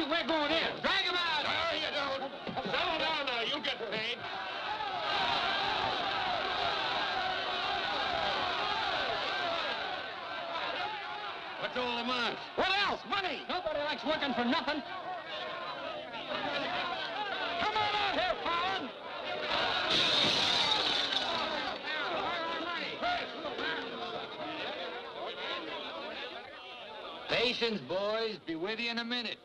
We're going in. Drag him out. No, you don't. Settle down now. You'll get paid. What's all the march? What else? Money. Nobody likes working for nothing. Come on out here, Fallon. Patience, boys. Be with you in a minute.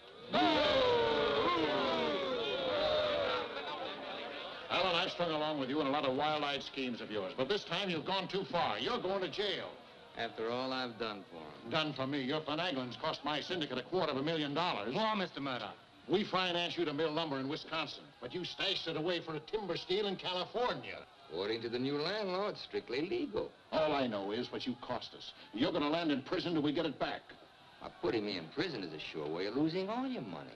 Alan, I've strung along with you in a lot of wild-eyed schemes of yours, but this time you've gone too far. You're going to jail. After all I've done for him. Done for me. Your finagling's cost my syndicate $250,000. More, Mr. Murdoch. We financed you to mill lumber in Wisconsin, but you stashed it away for a timber steal in California. According to the new landlord, it's strictly legal. All I know is what you cost us. You're going to land in prison till we get it back. Now, putting me in prison is a sure way of losing all your money.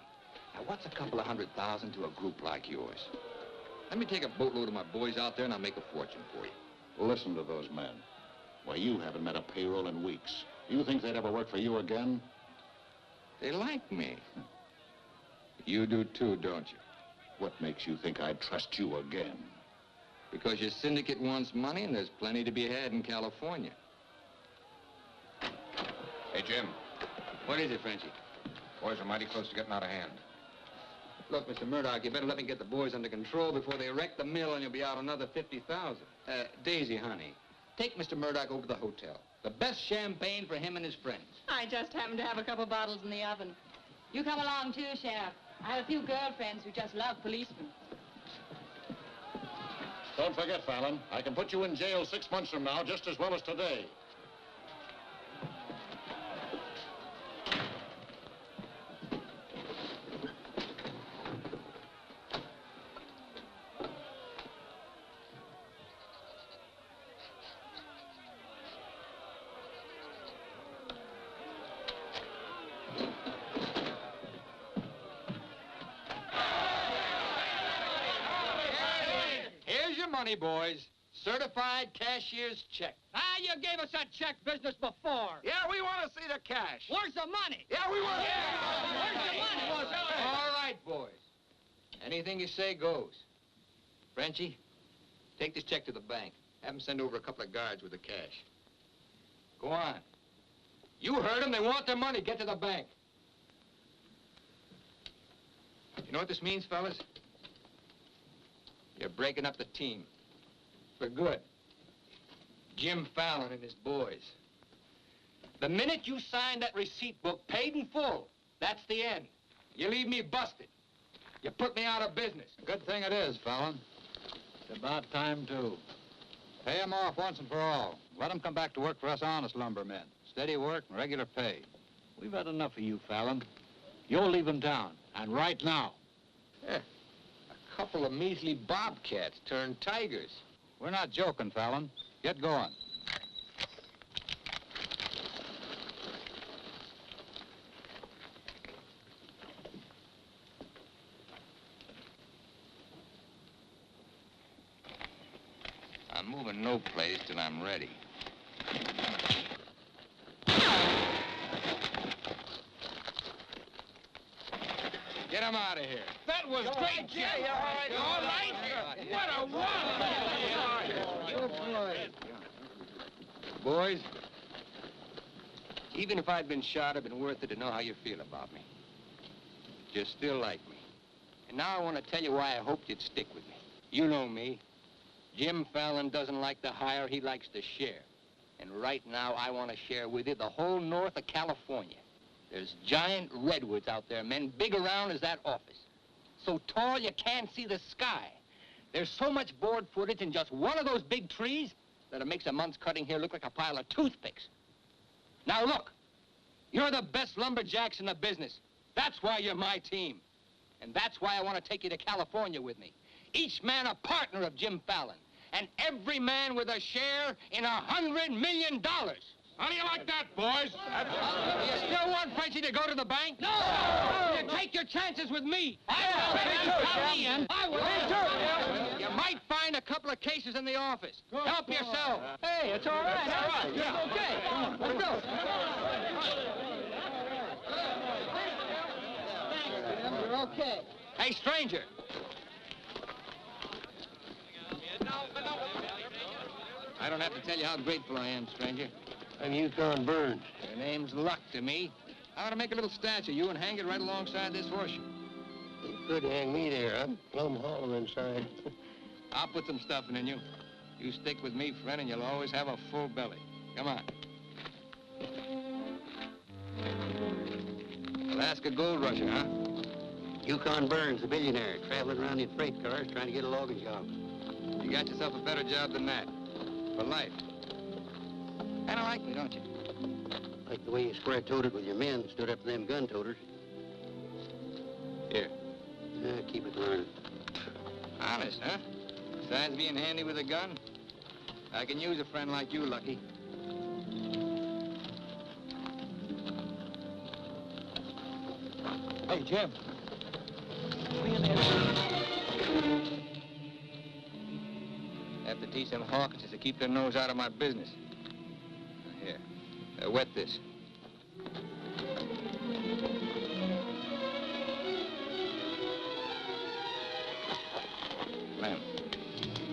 Now, what's a couple of $100,000 to a group like yours? Let me take a boatload of my boys out there and I'll make a fortune for you. Listen to those men. Why, you haven't met a payroll in weeks. You think they'd ever work for you again? They like me. You do too, don't you? What makes you think I'd trust you again? Because your syndicate wants money and there's plenty to be had in California. Hey, Jim. What is it, Frenchie? Boys are mighty close to getting out of hand. Look, Mr. Murdoch, you better let me get the boys under control before they wreck the mill and you'll be out another $50,000. Daisy, honey, take Mr. Murdoch over to the hotel. The best champagne for him and his friends. I just happen to have a couple bottles in the oven. You come along too, Sheriff. I have a few girlfriends who just love policemen. Don't forget, Fallon, I can put you in jail 6 months from now just as well as today. Money, boys. Certified cashier's check. Ah, you gave us that check business before. Yeah, we want to see the cash. Where's the money? Yeah, we want to Where's the money? All right, boys. Anything you say goes. Frenchie, take this check to the bank. Have them send over a couple of guards with the cash. Go on. You heard them. They want their money. Get to the bank. You know what this means, fellas? You're breaking up the team. For good. Jim Fallon and his boys. The minute you sign that receipt book, paid in full, that's the end. You leave me busted. You put me out of business. Good thing it is, Fallon. It's about time, too. Pay 'em off once and for all. Let 'em come back to work for us honest lumbermen. Steady work and regular pay. We've had enough of you, Fallon. You'll leave 'em town, and right now. Yeah. A couple of measly bobcats turned tigers. We're not joking, Fallon. Get going. I'm moving no place till I'm ready. I'm out of here. That was great, Jim. You all right? What a wallop! Boys, even if I'd been shot, it'd been worth it to know how you feel about me. You still like me. And now I want to tell you why I hoped you'd stick with me. You know me. Jim Fallon doesn't like to hire, he likes to share. And right now, I want to share with you the whole north of California. There's giant redwoods out there, men, big around as that office. So tall you can't see the sky. There's so much board footage in just one of those big trees that it makes a month's cutting here look like a pile of toothpicks. Now look, you're the best lumberjacks in the business. That's why you're my team. And that's why I want to take you to California with me. Each man a partner of Jim Fallon. And every man with a share in $100 million. How do you like that, boys? You still want Frenchie to go to the bank? No! You take your chances with me. I will. You might find a couple of cases in the office. Help yourself. Hey, it's all right. All right. It's okay. Let's go. You're okay. Hey, stranger. I don't have to tell you how grateful I am, stranger. I'm Yukon Burns. Your name's luck to me. I want to make a little statue of you and hang it right alongside this horseshoe. You could hang me there. I'm plumb hollow inside. I'll put some stuffing in you. You stick with me, friend, and you'll always have a full belly. Come on. Alaska gold rusher, huh? Yukon Burns, the billionaire, traveling around in freight cars trying to get a logging job. You got yourself a better job than that. For life. Kinda like me, don't you? Like the way you square-toed with your men, stood up to them gun-toters. Here. Keep it learning. Honest, huh? Besides being handy with a gun, I can use a friend like you, Lucky. Hey, Jim. Have to teach them Hawkinses to keep their nose out of my business. Here, wet this.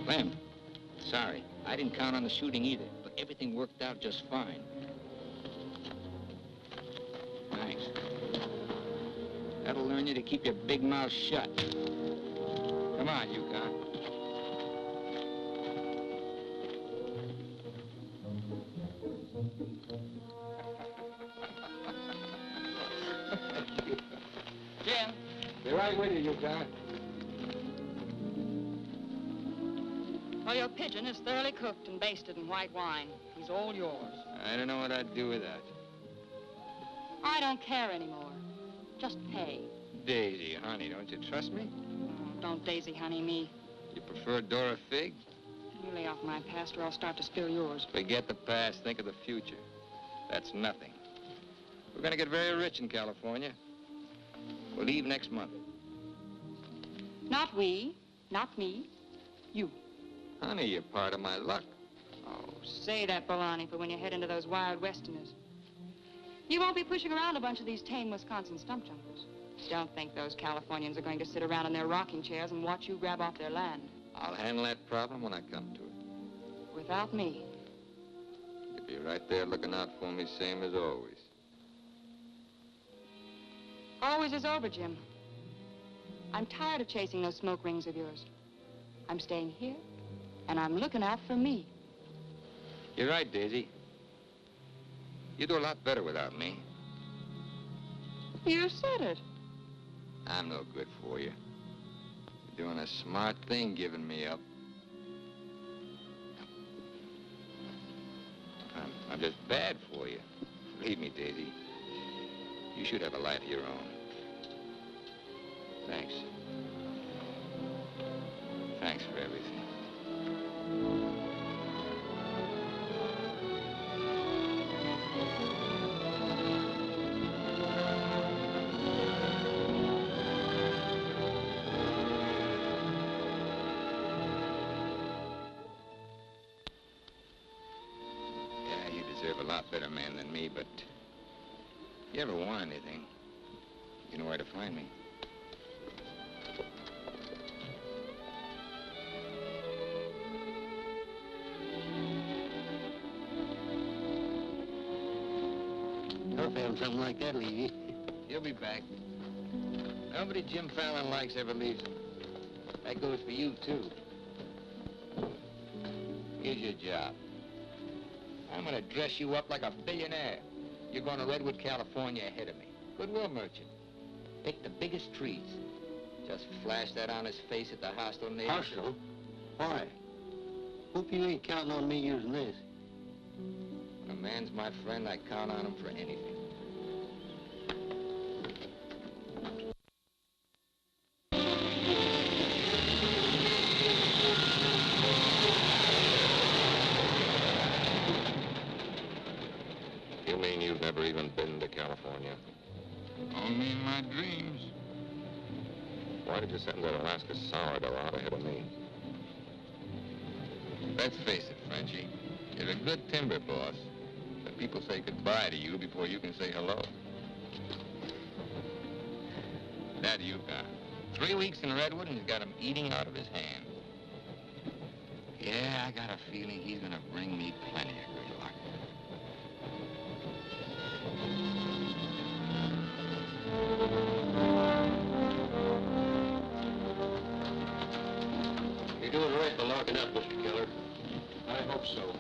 Lem, sorry. I didn't count on the shooting either, but everything worked out just fine. Thanks. That'll learn you to keep your big mouth shut. Come on, Yukon. Jim. Be right with you, Yukon. Well, your pigeon is thoroughly cooked and basted in white wine. He's all yours. I don't know what I'd do with that. I don't care anymore. Just pay. Daisy, honey, don't you trust me? Oh, don't daisy honey me. You prefer Dora Fig? You lay off my past or I'll start to spill yours. Forget the past, think of the future. That's nothing. We're gonna get very rich in California. We'll leave next month. Not we, not me, you. Honey, you're part of my luck. Oh, say that baloney for when you head into those wild westerners. You won't be pushing around a bunch of these tame Wisconsin stump jumpers. Don't think those Californians are going to sit around in their rocking chairs and watch you grab off their land. I'll handle that problem when I come to it. Without me. You'll be right there looking out for me, same as always. Always is over, Jim. I'm tired of chasing those smoke rings of yours. I'm staying here, and I'm looking out for me. You're right, Daisy. You do a lot better without me. You said it. I'm no good for you. You're doing a smart thing giving me up. I'm just bad for you. Believe me, Daisy. You should have a life of your own. Thanks. Thanks for everything. Yeah, you deserve a lot better man than me, but if you ever want anything, you know where to find me. having something like that leave you. He'll be back. Nobody Jim Fallon likes ever leaves him. That goes for you, too. Here's your job. I'm gonna dress you up like a billionaire. You're going to Redwood, California ahead of me. Goodwill merchant. Pick the biggest trees. Just flash that on his face at the hostile neighbors. Hostile? Why? Hope you ain't counting on me using this. When a man's my friend, I count on him for anything. You mean you've never even been to California? Only in my dreams. Why did you send that Alaska sourdough out ahead of me? Let's face it, Frenchie. You're a good timber boss. But people say goodbye to you before you can say hello. That Yukon. 3 weeks in Redwood and he's got him eating out of his hand. Yeah, I got a feeling he's gonna bring me plenty of good luck. You're doing right by locking up, Mr. Keller. I hope so.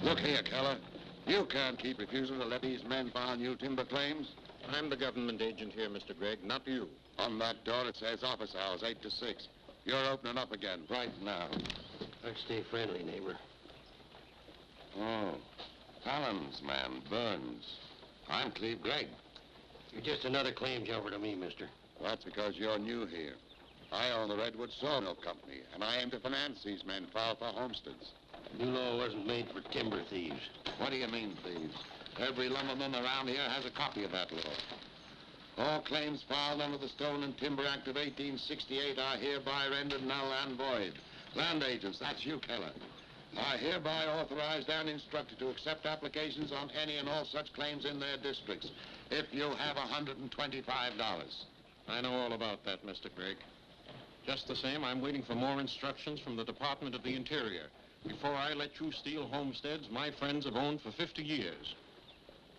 Look here, Keller. You can't keep refusing to let these men file new timber claims. I'm the government agent here, Mr. Gregg, not you. On that door it says office hours, 8 to 6. You're opening up again, right now. Let's stay friendly, neighbor. Oh, Fallon's man, Burns. I'm Cleve Gregg. You're just another claim jumper to me, mister. That's because you're new here. I own the Redwood Sawmill Company, and I aim to finance these men file for homesteads. New law wasn't made for timber thieves. What do you mean, thieves? Every lumberman around here has a copy of that law. All claims filed under the Stone and Timber Act of 1868 are hereby rendered null and void. Land agents, that's you, Keller, are hereby authorized and instructed to accept applications on any and all such claims in their districts, if you have $125. I know all about that, Mr. Gregg. Just the same, I'm waiting for more instructions from the Department of the Interior. Before I let you steal homesteads my friends have owned for 50 years.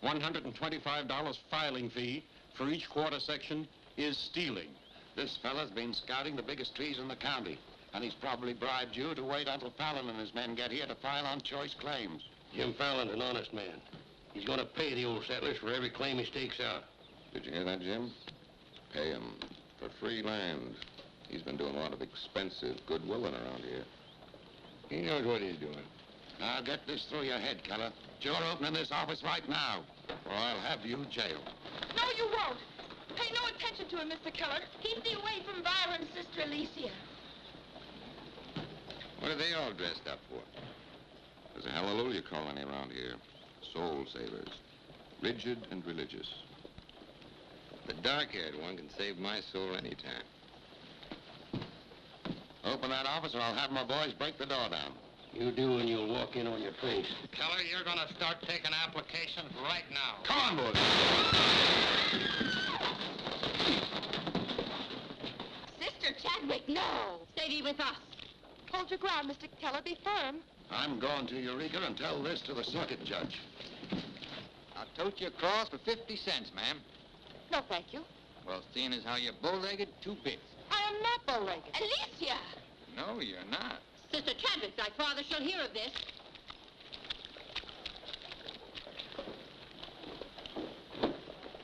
$125 filing fee for each quarter section is stealing. This fella's been scouting the biggest trees in the county, and he's probably bribed you to wait until Fallon and his men get here to file on choice claims. Jim Fallon's an honest man. He's gonna pay the old settlers for every claim he stakes out. Did you hear that, Jim? Pay him for free land. He's been doing a lot of expensive goodwilling around here. He knows what he's doing. Now get this through your head, Keller. You're opening this office right now, or I'll have you jailed. No, you won't. Pay no attention to him, Mr. Keller. Keep thee away from Byron's sister, Alicia. What are they all dressed up for? There's a hallelujah colony around here. Soul savers. Rigid and religious. The dark-haired one can save my soul anytime. Open that office or I'll have my boys break the door down. You do and you'll walk in on your face. Keller, you're gonna start taking applications right now. Come on, boys. Sister Chadwick, no. Stay thee with us. Hold your ground, Mr. Keller. Be firm. I'm going to Eureka and tell this to the circuit judge. I'll tote you across for 50 cents, ma'am. No, thank you. Well, seeing as how you're bow-legged, 2 bits. I am not bow-legged. Alicia! No, you're not. Sister Chadwick, thy father shall hear of this.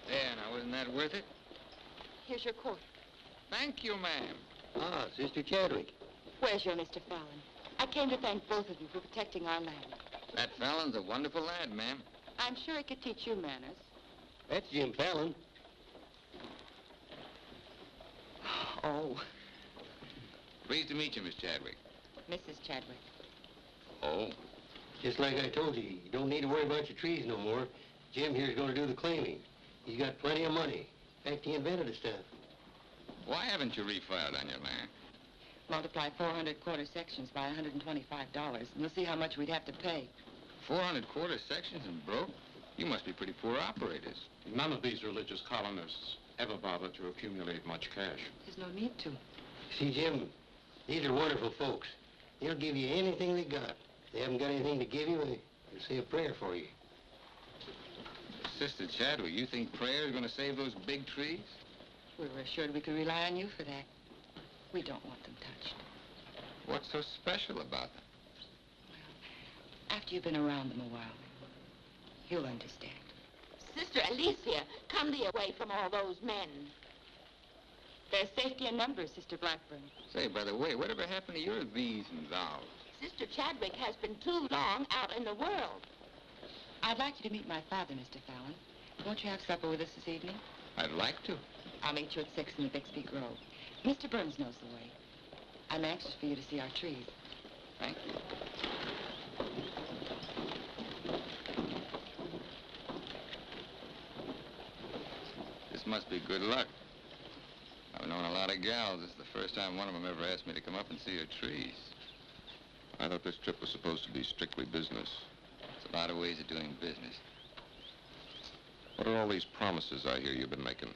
There, now, wasn't that worth it? Here's your coat. Thank you, ma'am. Ah, Sister Chadwick. Where's your Mr. Fallon? I came to thank both of you for protecting our land. That Fallon's a wonderful lad, ma'am. I'm sure he could teach you manners. That's Jim Fallon. Oh, Pleased to meet you, Miss Chadwick. Mrs. Chadwick. Oh? Just like I told you, you don't need to worry about your trees no more. Jim here's gonna do the claiming. He's got plenty of money. In fact, he invented the stuff. Why haven't you refiled on your land? Multiply 400 quarter sections by $125, and you'll see how much we'd have to pay. 400 quarter sections and broke? You must be pretty poor operators. None of these religious colonists ever bother to accumulate much cash. There's no need to. See, Jim, these are wonderful folks. They'll give you anything they got. If they haven't got anything to give you, they'll say a prayer for you. Sister Chadwick, you think prayer is going to save those big trees? We were assured we could rely on you for that. We don't want them touched. What's so special about them? After you've been around them a while, you'll understand. Sister Alicia, come thee away from all those men. There's safety in numbers, Sister Blackburn. Say, by the way, whatever happened to your these and thous? Sister Chadwick has been too long out in the world. I'd like you to meet my father, Mr. Fallon. Won't you have supper with us this evening? I'd like to. I'll meet you at 6 in the Bixby Grove. Mr. Burns knows the way. I'm anxious for you to see our trees. Thank you. This must be good luck. I've known a lot of gals. This is the first time one of them ever asked me to come up and see her trees. I thought this trip was supposed to be strictly business. There's a lot of ways of doing business. What are all these promises I hear you've been making?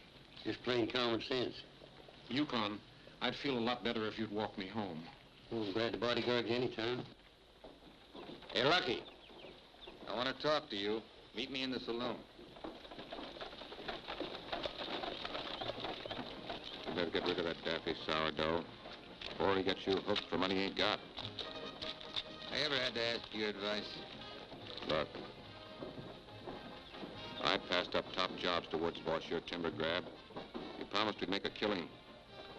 Just plain common sense. Yukon, I'd feel a lot better if you'd walk me home. Well, I'm glad to bodyguard you anytime. Hey, Lucky. I want to talk to you. Meet me in the saloon. You better get rid of that daffy sourdough before he gets you hooked for money he ain't got. I ever had to ask your advice? Look, I passed up top jobs to Woods boss your timber grab. He promised we'd make a killing.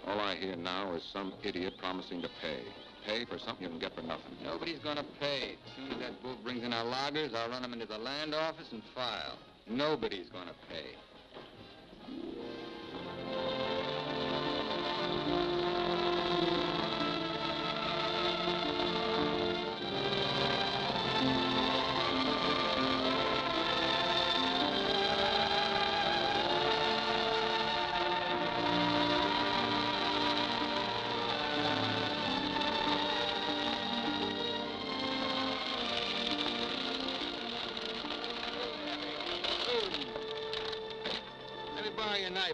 All I hear now is some idiot promising to pay. Pay for something you can get for nothing. Nobody's gonna pay. As soon as that bull brings in our loggers, I'll run them into the land office and file. Nobody's gonna pay.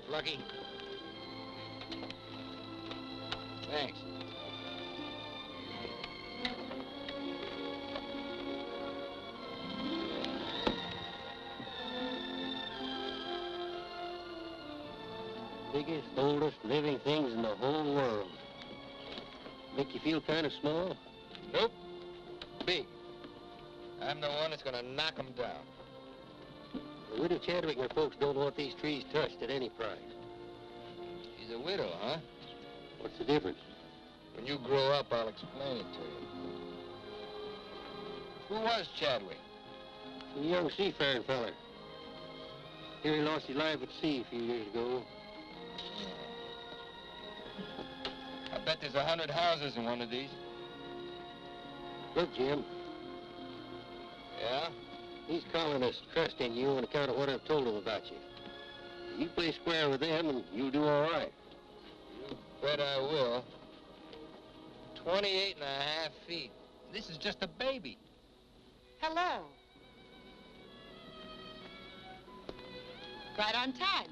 Lucky. Thanks. Biggest, oldest living things in the whole world. Make you feel kind of small? Nope. Big. I'm the one that's gonna knock them down. The widow Chadwick and her folks don't want these trees touched at any price. She's a widow, huh? What's the difference? When you grow up, I'll explain it to you. Who was Chadwick? A young seafaring feller. Here he lost his life at sea a few years ago. I bet there's 100 houses in one of these. Look, Jim. Yeah? These colonists trust in you on account of what I've told them about you. You play square with them and you'll do all right. You bet I will. 28 and a half feet. This is just a baby. Hello. Right on time.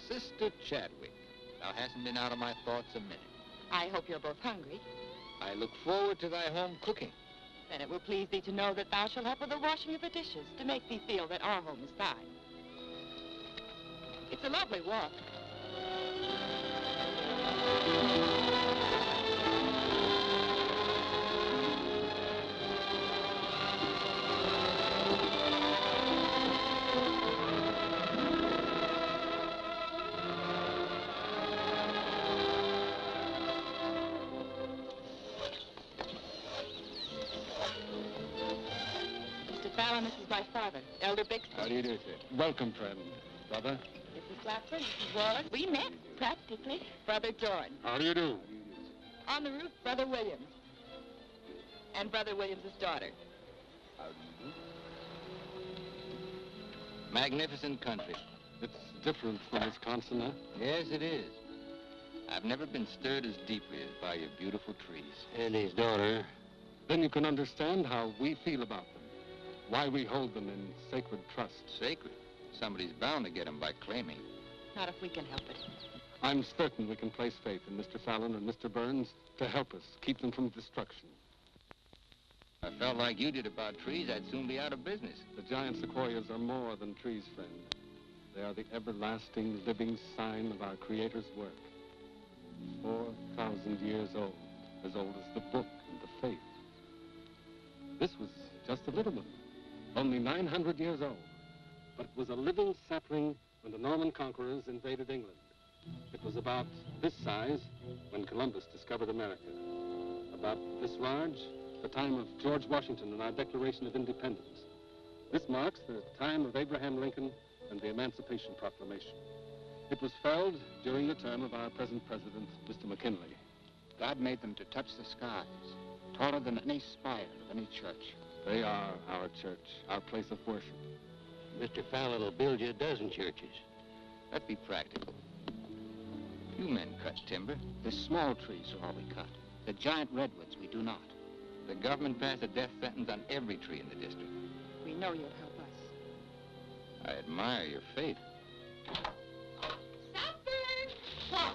Sister Chadwick. Thou hasn't been out of my thoughts a minute. I hope you're both hungry. I look forward to thy home cooking. Then it will please thee to know that thou shalt help with the washing of the dishes to make thee feel that our home is thine. It's a lovely walk. Fallon, this is my father, Elder Bixby. How do you do, sir? Welcome, friend. Brother? Mrs. Blackburn, Mrs. Wallace. We met, practically. Brother George. How do you do? On the roof, Brother Williams. And Brother Williams' daughter. How do you do? Magnificent country. It's different from Wisconsin, huh? Yes, it is. I've never been stirred as deeply as by your beautiful trees. And his daughter. Then you can understand how we feel about them. Why we hold them in sacred trust. Sacred. Somebody's bound to get them by claiming. Not if we can help it. I'm certain we can place faith in Mr. Fallon and Mr. Burns to help us keep them from destruction. I felt like you did about trees, I'd soon be out of business. The giant sequoias are more than trees, friend. They are the everlasting, living sign of our Creator's work. 4,000 years old as the book and the faith. This was just a little one, only 900 years old. But it was a living sapling when the Norman conquerors invaded England. It was about this size when Columbus discovered America. About this large, the time of George Washington and our Declaration of Independence. This marks the time of Abraham Lincoln and the Emancipation Proclamation. It was felled during the term of our present president, Mr. McKinley. God made them to touch the skies, taller than any spire of any church. They are our church, our place of worship. Mr. Fallon will build you a dozen churches. Let's be practical. You men cut timber. The small trees are all we cut. The giant redwoods we do not. The government passed a death sentence on every tree in the district. We know you'll help us. I admire your faith. Supper!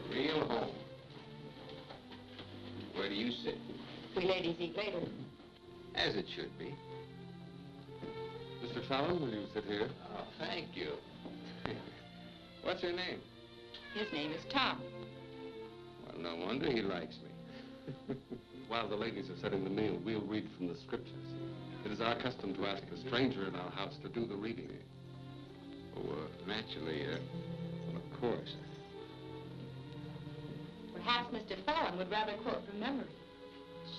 A real home. Where do you sit? We ladies eat later. As it should be. Mr. Fallon, will you sit here? Oh, thank you. What's her name? His name is Tom. Well, no wonder he likes me. While the ladies are setting the meal, we'll read from the scriptures. It is our custom to ask a stranger in our house to do the reading. Oh, naturally, of course. Perhaps Mr. Fallon would rather quote from memory.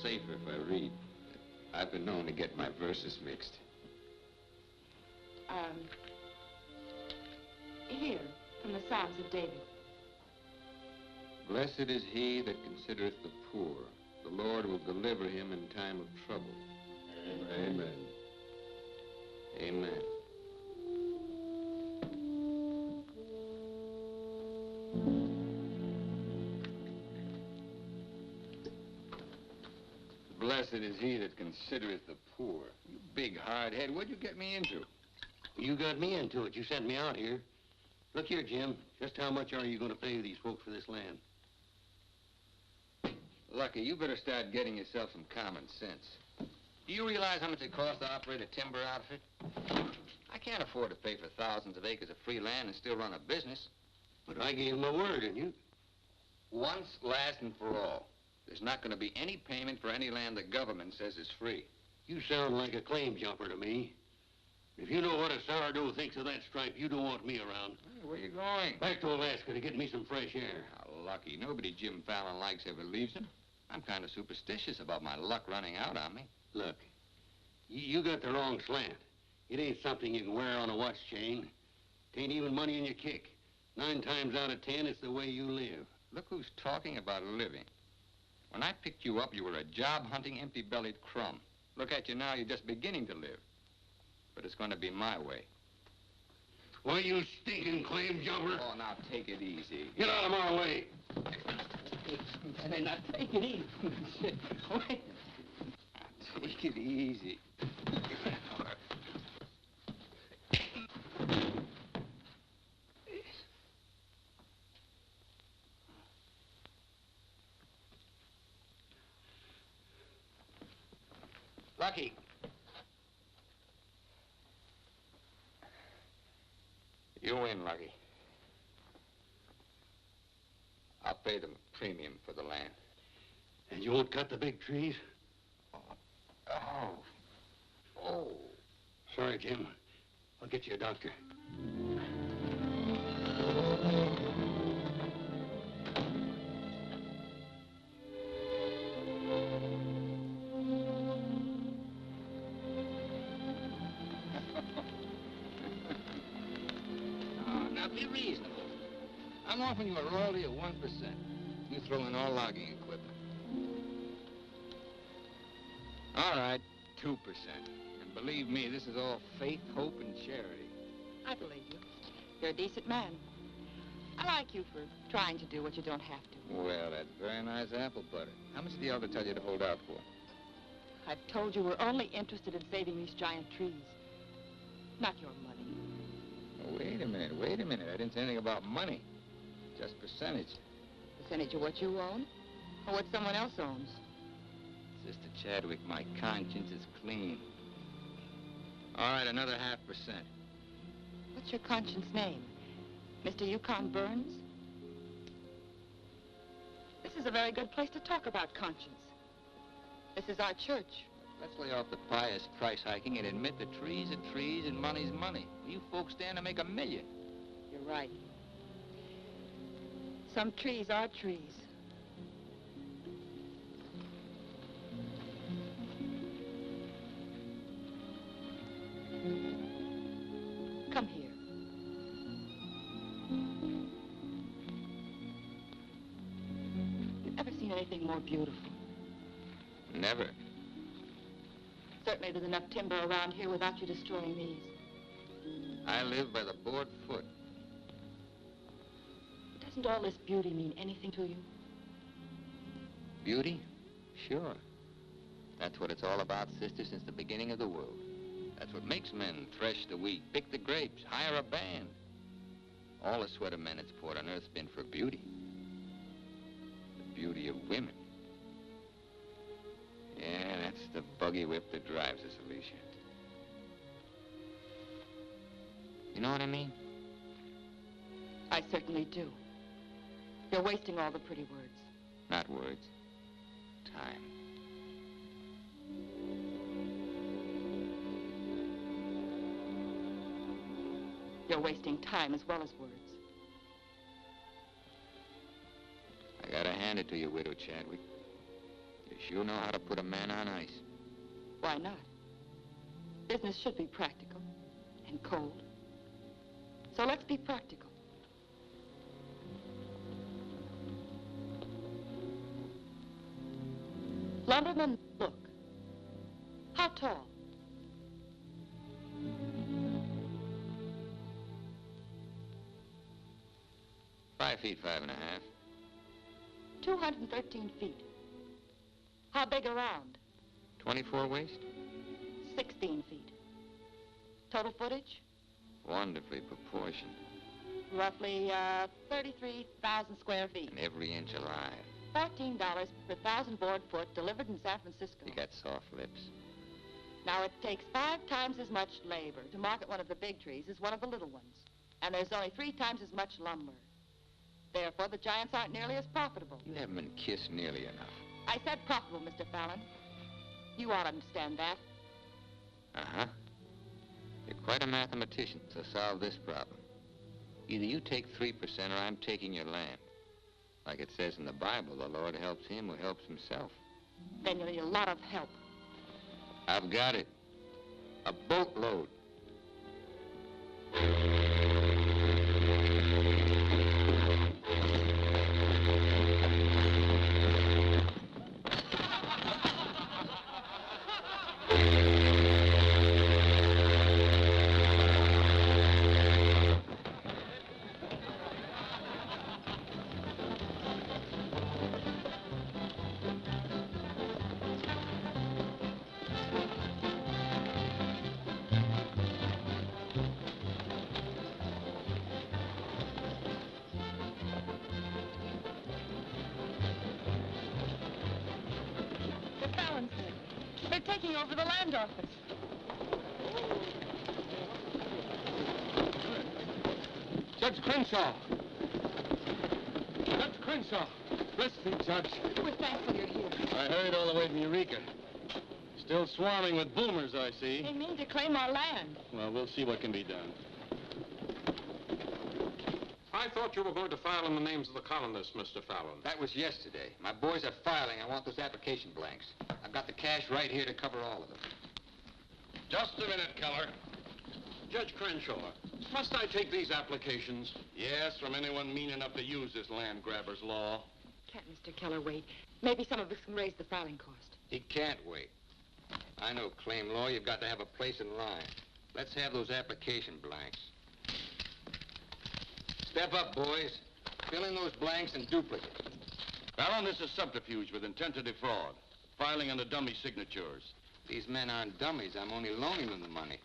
Safer if I read. I've been known to get my verses mixed. Here, from the Psalms of David. Blessed is he that considereth the poor. The Lord will deliver him in time of trouble. Amen. Amen. Blessed is he that considereth the poor. You big hard head, what'd you get me into? You got me into it. You sent me out here. Look here, Jim. Just how much are you going to pay these folks for this land? Lucky, you better start getting yourself some common sense. Do you realize how much it costs to operate a timber outfit? I can't afford to pay for thousands of acres of free land and still run a business. But I gave my word, and you... Once, last, and for all. There's not going to be any payment for any land the government says is free. You sound like a claim jumper to me. If you know what a sourdough thinks of that stripe, you don't want me around. Hey, where you going? Back to Alaska to get me some fresh air. How lucky. Nobody Jim Fallon likes ever leaves him. I'm kind of superstitious about my luck running out on me. Look, you got the wrong slant. It ain't something you can wear on a watch chain. It ain't even money in your kick. 9 times out of 10, it's the way you live. Look who's talking about living. When I picked you up, you were a job-hunting, empty-bellied crumb. Look at you now, you're just beginning to live. But it's going to be my way. Why, you stinking claim jumper? Oh, now take it easy. Get out of my way. Now take it easy. Wait. Now, take it easy. Lucky. You win, Lucky. I'll pay them a premium for the land. And you won't cut the big trees? Oh. Sorry, Jim. I'll get you a doctor. Now be reasonable. I'm offering you a royalty of 1%. You throw in all logging equipment. All right, 2%. And believe me, this is all faith, hope, and charity. I believe you. You're a decent man. I like you for trying to do what you don't have to. Well, that's very nice apple butter. How much did the elder tell you to hold out for? I've told you we're only interested in saving these giant trees. Not your money. Oh, wait a minute. I didn't say anything about money. Just percentage. Percentage of what you own? Or what someone else owns? Sister Chadwick, my conscience is clean. All right, another 0.5%. What's your conscience name? Mr. Yukon Burns? This is a very good place to talk about conscience. This is our church. Let's lay off the pious price hiking and admit that trees are trees and money's money. You folks stand to make $1 million. You're right. Some trees are trees. Come here. You ever seen anything more beautiful? Never. Certainly there's enough timber around here without you destroying these. I live by the board foot. Doesn't all this beauty mean anything to you? Beauty? Sure. That's what it's all about, sister, since the beginning of the world. That's what makes men thresh the wheat, pick the grapes, hire a band. All the sweat of men that's poured on earth's been for beauty. The beauty of women. Yeah, that's the buggy whip that drives us, Alicia. You know what I mean? I certainly do. You're wasting all the pretty words. Not words. Time. You're wasting time as well as words. I gotta hand it to you, Widow Chadwick. You sure know how to put a man on ice. Why not? Business should be practical and cold. So let's be practical. Lumberman, look. How tall? Five feet, 5.5. 213 feet. How big around? 24 waist? 16 feet. Total footage? Wonderfully proportioned. Roughly 33,000 square feet. And every inch alive. $14 per 1,000 board foot delivered in San Francisco. You got soft lips. Now, it takes 5 times as much labor to market one of the big trees as one of the little ones. And there's only 3 times as much lumber. Therefore, the giants aren't nearly as profitable. You haven't been kissed nearly enough. I said profitable, Mr. Fallon. You ought to understand that. Uh-huh. You're quite a mathematician, so solve this problem. Either you take 3% or I'm taking your land. Like it says in the Bible, the Lord helps him who helps himself. Then you'll need a lot of help. I've got it. A boatload. They're taking over the land office. Judge Crenshaw! Judge Crenshaw! Bless thee, Judge. We're thankful you're here. I hurried all the way from Eureka. Still swarming with boomers, I see. They mean to claim our land. Well, we'll see what can be done. I thought you were going to file in the names of the colonists, Mr. Fallon. That was yesterday. My boys are filing. I want those application blanks. I've got the cash right here to cover all of them. Just a minute, Keller. Judge Crenshaw, must I take these applications? Yes, from anyone mean enough to use this land grabber's law. Can't Mr. Keller wait? Maybe some of us can raise the filing cost. He can't wait. I know claim law. You've got to have a place in line. Let's have those application blanks. Step up, boys. Fill in those blanks and duplicate. Fallon, this is subterfuge with intent to defraud. filing under dummy signatures. These men aren't dummies. I'm only loaning them the money.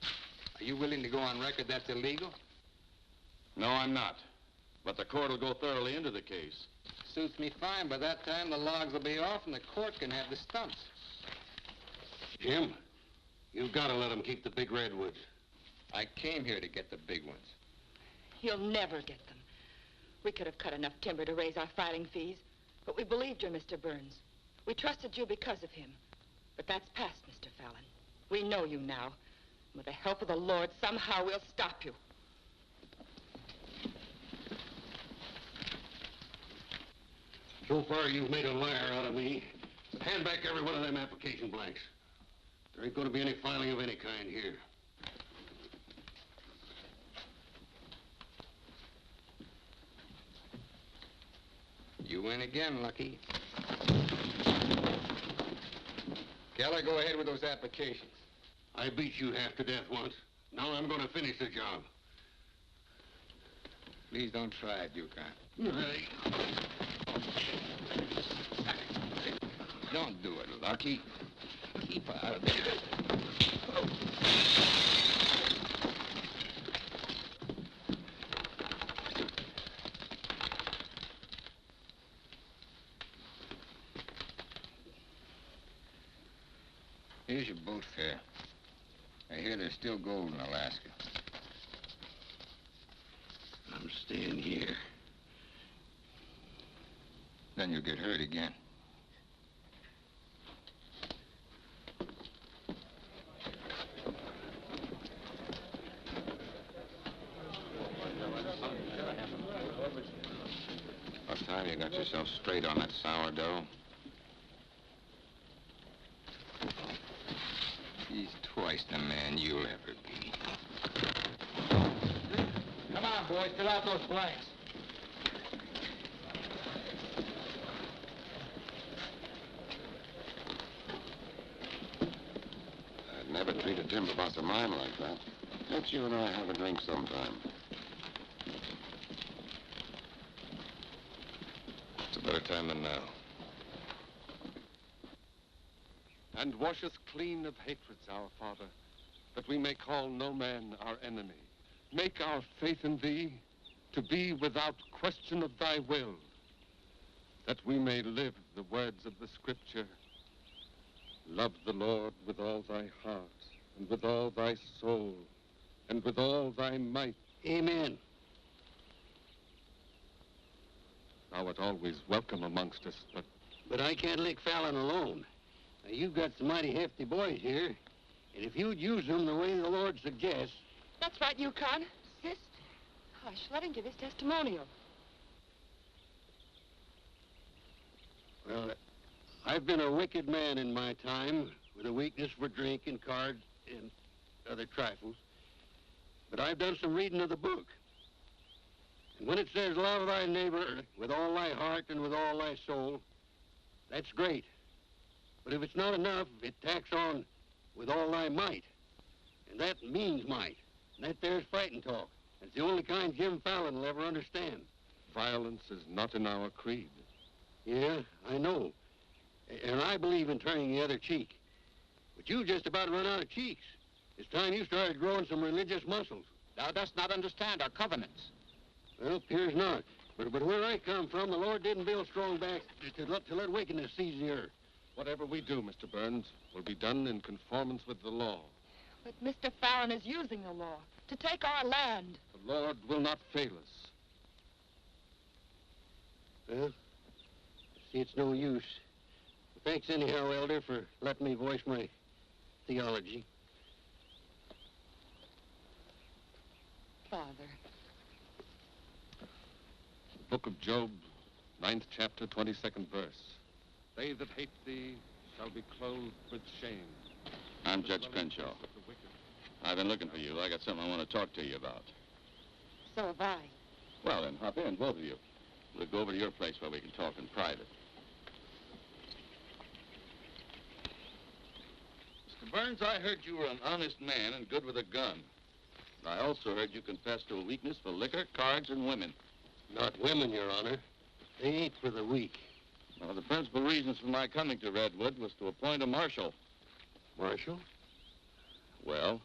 Are you willing to go on record that's illegal? No, I'm not. But the court will go thoroughly into the case. Suits me fine. By that time, the logs will be off and the court can have the stumps. Jim, you've got to let them keep the big redwoods. I came here to get the big ones. You'll never get them. We could have cut enough timber to raise our filing fees, but we believed you, Mr. Burns. We trusted you because of him. But that's past, Mr. Fallon. We know you now. With the help of the Lord, somehow we'll stop you. So far, you've made a liar out of me. Hand back every one of them application blanks. There ain't going to be any filing of any kind here. You win again, Lucky. Keller, go ahead with those applications. I beat you half to death once. Now I'm going to finish the job. Please don't try it, Yukon. Hey. Don't do it, Lucky. Keep out of there. Here's your boat fare. I hear there's still gold in Alaska. I'm staying here. Then you'll get hurt again. About time you got yourself straight on that sourdough. He's twice the man you'll ever be. Come on, boys, fill out those blanks. I'd never treat a timber boss of mine like that. Let's you and I have a drink sometime. It's a better time than now. And wash us clean of hatreds, our Father, that we may call no man our enemy. Make our faith in thee to be without question of thy will, that we may live the words of the Scripture. Love the Lord with all thy heart, and with all thy soul, and with all thy might. Amen. Thou art always welcome amongst us, But I can't lick Fallon alone. Now, you've got some mighty hefty boys here, and if you'd use them the way the Lord suggests... That's right, Yukon. Sister. Hush, let him give his testimonial. Well, I've been a wicked man in my time, with a weakness for drink and cards and other trifles. But I've done some reading of the book. And when it says, love thy neighbor with all thy heart and with all thy soul, that's great. But if it's not enough, it tacks on with all thy might. And that means might. And that there's fighting talk. It's the only kind Jim Fallon will ever understand. violence is not in our creed. Yeah, I know. And I believe in turning the other cheek. But you just about run out of cheeks. It's time you started growing some religious muscles. Thou dost not understand our covenants. Well, appears not. But where I come from, the Lord didn't build strong backs to let wickedness seize the earth. Whatever we do, Mr. Burns, will be done in conformance with the law. But Mr. Fallon is using the law to take our land. The Lord will not fail us. Well, see, it's no use. Thanks anyhow, Elder, for letting me voice my theology. Father. Book of Job, 9th chapter, 22nd verse. They that hate thee shall be clothed with shame. I'm Judge Crenshaw. I've been looking for you. I got something I want to talk to you about. So have I. Well, then, hop in, both of you. We'll go over to your place where we can talk in private. Mr. Burns, I heard you were an honest man and good with a gun. I also heard you confess to a weakness for liquor, cards, and women. Not women, Your Honor. They ain't for the weak. Well, the principal reasons for my coming to Redwood was to appoint a marshal. Marshal? Well,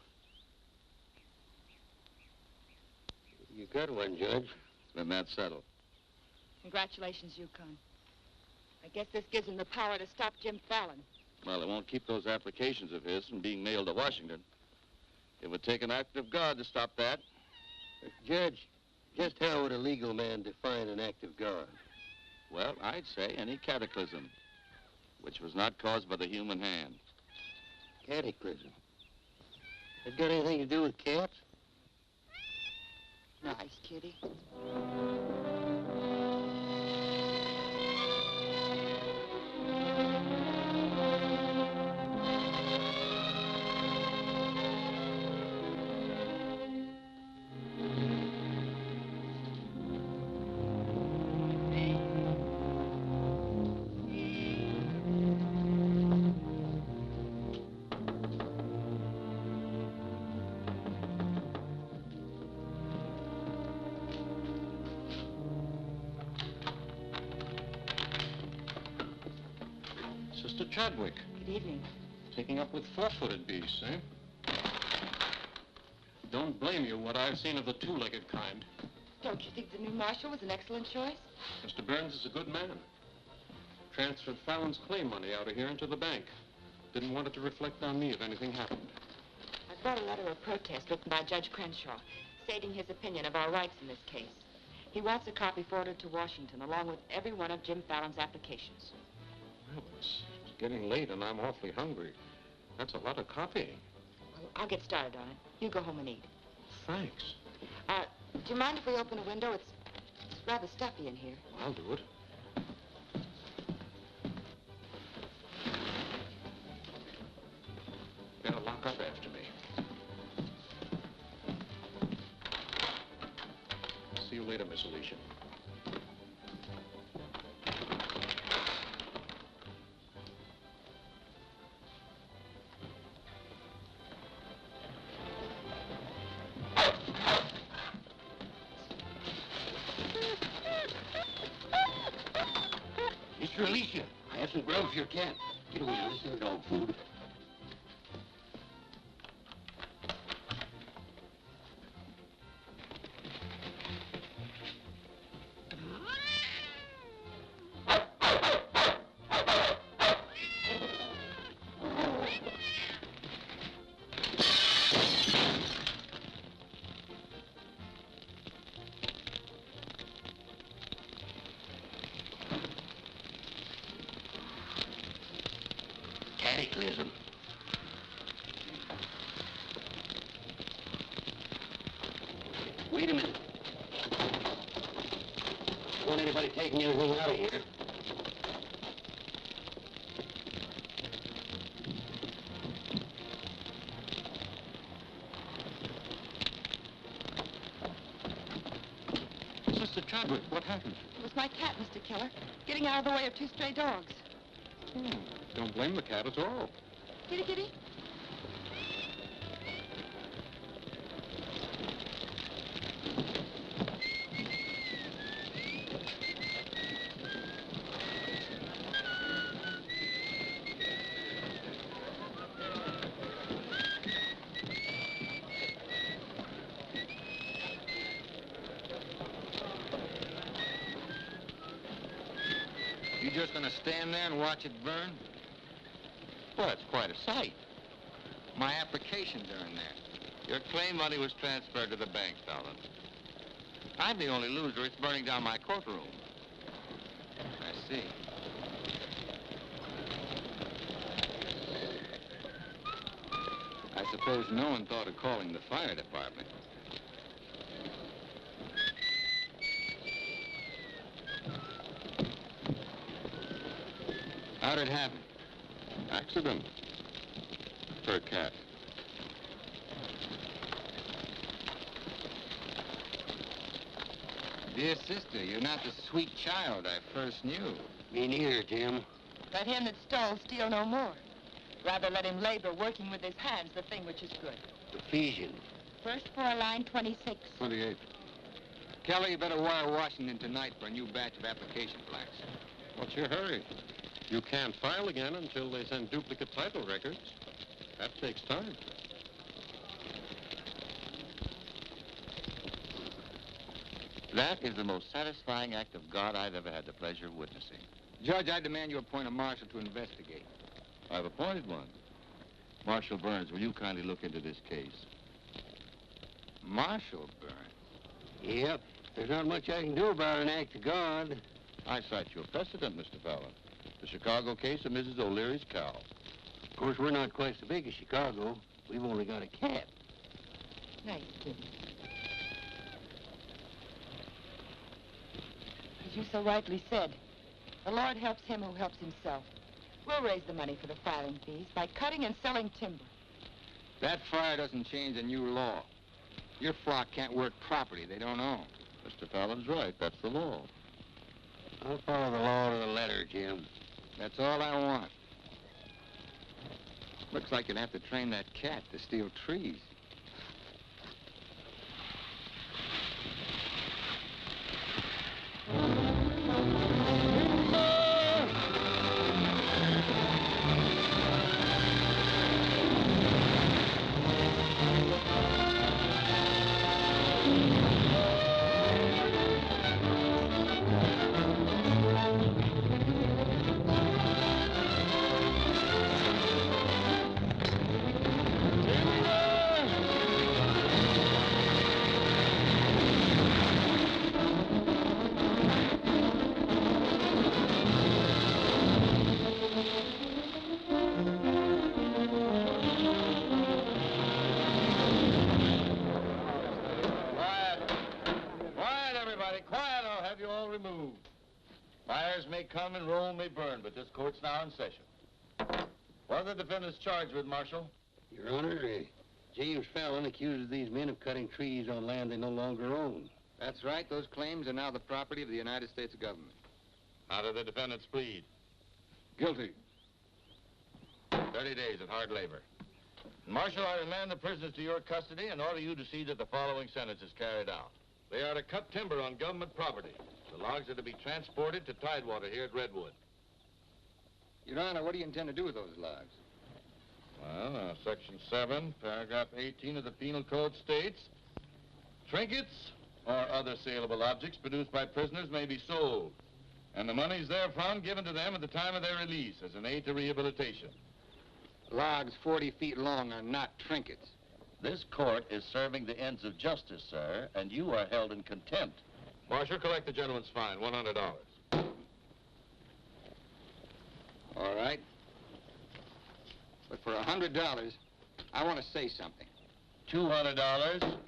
You got one, Judge. then that's settled. Congratulations, Yukon. I guess this gives him the power to stop Jim Fallon. Well, it won't keep those applications of his from being mailed to Washington. It would take an act of God to stop that. Judge, just how would a legal man define an act of God? Well, I'd say any cataclysm, which was not caused by the human hand. Cataclysm. Has got anything to do with cats? Nice kitty. Sister Chadwick, Good evening. taking up with four-footed beasts, eh? Don't blame you what I've seen of the two-legged kind. Don't you think the new marshal was an excellent choice? Mr. Burns is a good man. Transferred Fallon's claim money out of here into the bank. Didn't want it to reflect on me if anything happened. I brought a letter of protest written by Judge Crenshaw, stating his opinion of our rights in this case. He wants a copy forwarded to Washington, along with every one of Jim Fallon's applications. Well, it's getting late and I'm awfully hungry. That's a lot of copying. Well, I'll get started on it. You go home and eat. Thanks. Do you mind if we open a window? It's rather stuffy in here. I'll do it. Better lock up after me. See you later, Miss Alicia. Mr. Alicia, I have some grub for your cat. Get away, this is dog food. Cataclysm. Wait a minute. Don't want anybody taking anything out of here. Sister Chadwick, what happened? It was my cat, Mr. Keller, getting out of the way of two stray dogs. Don't blame the cat at all. Kitty, kitty. You just gonna stand there and watch it burn? Well, it's quite a sight. My applications are in there. Your claim money was transferred to the bank, Fallon. I'm the only loser. It's burning down my courtroom. I see. I suppose no one thought of calling the fire department. How'd it happen? Accident. For a cat. Dear sister, you're not the sweet child I first knew. Me neither, Jim. Let him that stole steal no more. Rather let him labor, working with his hands, the thing which is good. Ephesians. First floor, line 26. 28. Kelly, you better wire Washington tonight for a new batch of application blacks. What's your hurry? You can't file again until they send duplicate title records. That takes time. That is the most satisfying act of God I've ever had the pleasure of witnessing. Judge, I demand you appoint a marshal to investigate. I've appointed one. Marshal Burns, will you kindly look into this case? Marshal Burns? Yep. There's not much I can do about an act of God. I cite your precedent, Mr. Fallon. The Chicago case of Mrs. O'Leary's cow. Of course, we're not quite so big as Chicago. We've only got a cat. Nice, kid. As you so rightly said, the Lord helps him who helps himself. We'll raise the money for the filing fees by cutting and selling timber. That fire doesn't change the new law. Your flock can't work property they don't own. Mr. Fallon's right. That's the law. I'll follow the law to the letter, Jim. That's all I want. Looks like you'll have to train that cat to steal trees. Fires may come and Rome may burn, but this court's now in session. What are the defendants charged with, Marshal? Your Honor, James Fallon accuses these men of cutting trees on land they no longer own. That's right. Those claims are now the property of the United States government. How do the defendants plead? Guilty. 30 days at hard labor. Marshal, I remand the prisoners to your custody and order you to see that the following sentence is carried out. They are to cut timber on government property. The logs are to be transported to Tidewater here at Redwood. Your Honor, what do you intend to do with those logs? Well, Section 7, Paragraph 18 of the Penal Code states, trinkets or other saleable objects produced by prisoners may be sold, and the monies therefrom given to them at the time of their release as an aid to rehabilitation. Logs 40 feet long are not trinkets. This court is serving the ends of justice, sir, and you are held in contempt. Marshal, collect the gentleman's fine, $100. All right. But for $100, I want to say something. $200.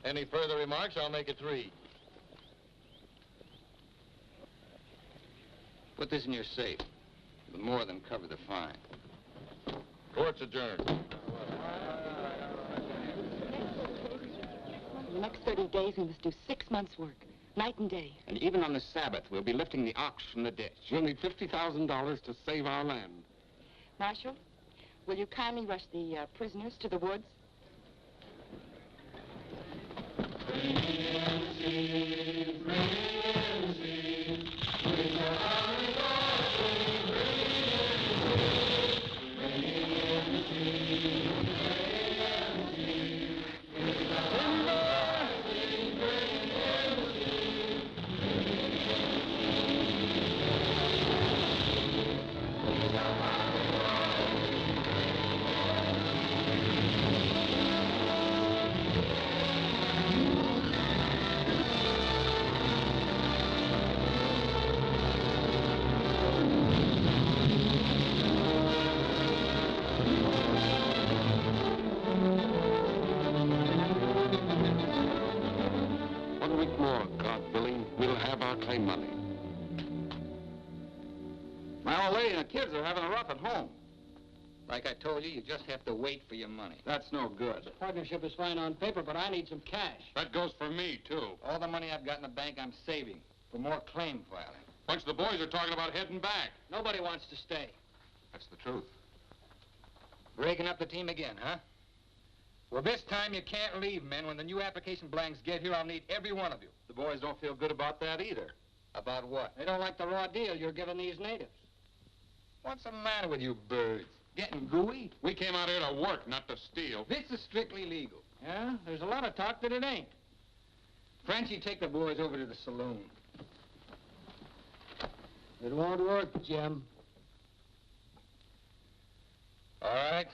Any further remarks, I'll make it 3. Put this in your safe. It'll more than cover the fine. Court's adjourned. In the next 30 days, we must do 6 months' work, night and day. And even on the Sabbath, we'll be lifting the ox from the ditch. We'll need $50,000 to save our land. Marshal, will you kindly rush the prisoners to the woods? Claim money. My old lady and the kids are having a rough at home. Like I told you, you just have to wait for your money. That's no good. The partnership is fine on paper, but I need some cash. That goes for me, too. All the money I've got in the bank, I'm saving for more claim filing. Bunch of the boys are talking about heading back. Nobody wants to stay. That's the truth. Breaking up the team again, huh? Well, this time you can't leave, men. When the new application blanks get here, I'll need every one of you. The boys don't feel good about that either. About what? They don't like the raw deal you're giving these natives. What's the matter with you birds? Getting gooey? We came out here to work, not to steal. This is strictly legal. Yeah? There's a lot of talk that it ain't. Frenchie, take the boys over to the saloon. It won't work, Jim. All right.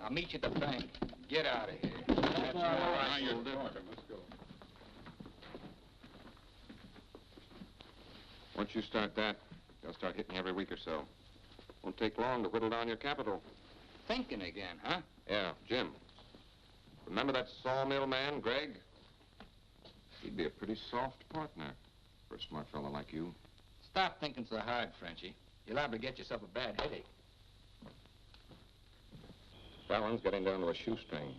I'll meet you at the bank. Get out of here. That's all right. Now you're talking. Let's go. Once you start that, they'll start hitting you every week or so. Won't take long to whittle down your capital. Thinking again, huh? Yeah, Jim. Remember that sawmill man, Greg? He'd be a pretty soft partner for a smart fellow like you. Stop thinking so hard, Frenchie. You're liable to get yourself a bad headache. Fallon's getting down to a shoestring.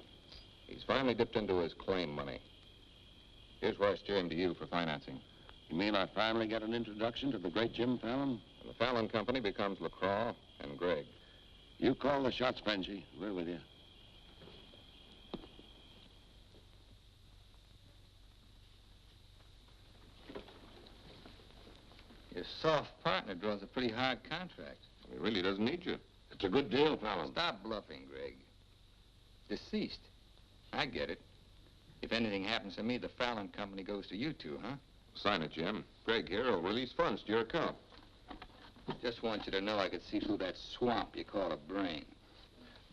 He's finally dipped into his claim money. Here's where I steer him to you for financing. You mean I finally get an introduction to the great Jim Fallon? And the Fallon Company becomes LaCroix and Greg. You call the shots, Benji. We're with you. Your soft partner draws a pretty hard contract. He really doesn't need you. It's a good deal, Fallon. Stop bluffing, Greg. Deceased. I get it. If anything happens to me, the Fallon Company goes to you two, huh? Sign it, Jim. Greg here will release funds to your account. Just want you to know I could see through that swamp you call a brain.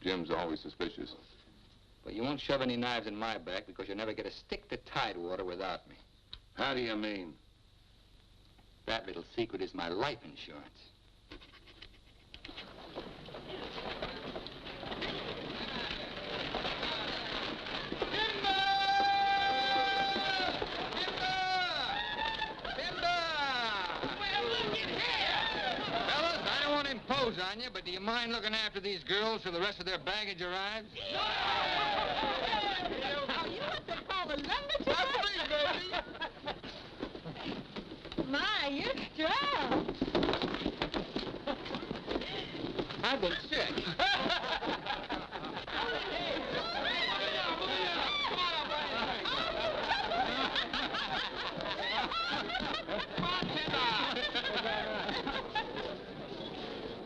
Jim's always suspicious. But you won't shove any knives in my back because you'll never get a stick to Tidewater without me. How do you mean? That little secret is my life insurance. Impose on you, but do you mind looking after these girls till the rest of their baggage arrives? Are you what they call a lumberjack? My, you're strong. I've been sick.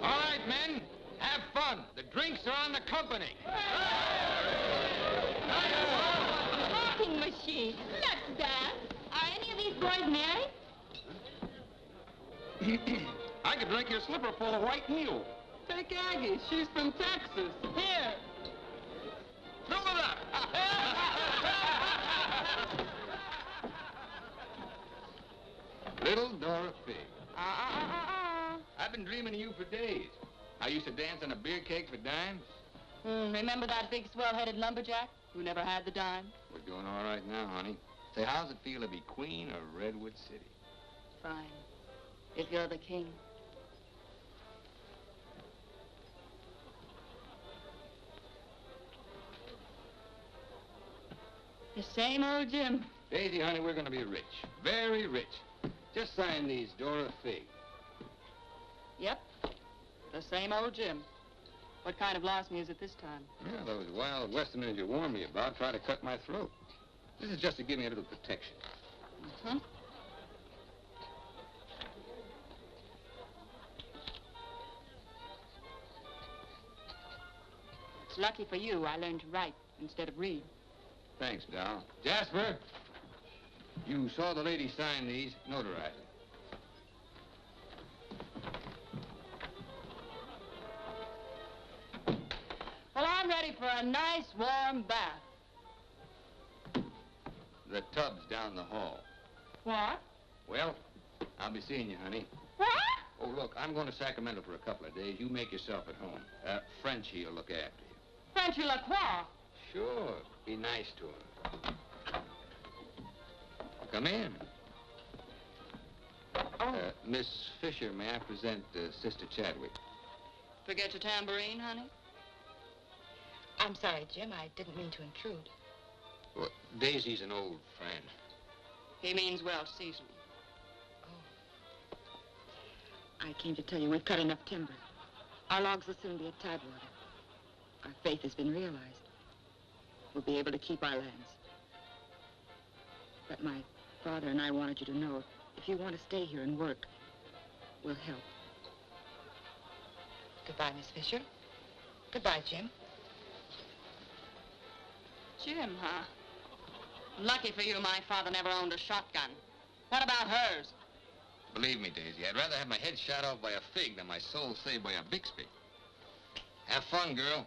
All right, men, have fun. The drinks are on the company. Talking machine. Let's dance. Are any of these boys married? I could drink your slipper full of white mule. Take Aggie. She's from Texas. Here. Fill it up. Little Dorothy. I've been dreaming of you for days. I used to dance on a beer cake for dimes. Remember that big swell-headed lumberjack who never had the dime? We're doing all right now, honey. Say, how's it feel to be queen of Redwood City? Fine. If you're the king. The same old Jim. Daisy, honey, we're going to be rich. Very rich. Just sign these, Dorothy. Yep. The same old Jim. What kind of larceny is it this time? Yeah, those wild Westerners you warned me about try to cut my throat. This is just to give me a little protection. Mm-hmm. It's lucky for you I learned to write instead of read. Thanks, Doll. Jasper, you saw the lady sign these. Notarize it. Well, I'm ready for a nice warm bath. The tub's down the hall. What? Well, I'll be seeing you, honey. What? Oh, look, I'm going to Sacramento for a couple of days. You make yourself at home. Frenchie will look after you. Frenchy Lacroix. Sure. Be nice to him. Come in. Miss Fisher, may I present Sister Chadwick? Forget your tambourine, honey? I'm sorry, Jim. I didn't mean to intrude. Well, Daisy's an old friend. He means well seasoned. I came to tell you we've cut enough timber. Our logs will soon be at Tidewater. Our faith has been realized. We'll be able to keep our lands. But my father and I wanted you to know If you want to stay here and work, we'll help. Goodbye, Miss Fisher. Goodbye, Jim. Jim, huh? Lucky for you, my father never owned a shotgun. What about hers? Believe me, Daisy, I'd rather have my head shot off by a fig than my soul saved by a Bixby. Have fun, girl.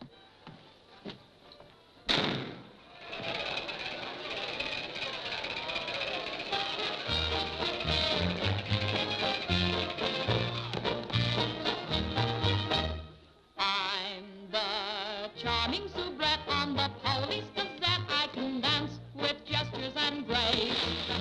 I'm the charming soubrette on the Police Gazette. I can dance with gestures and grace.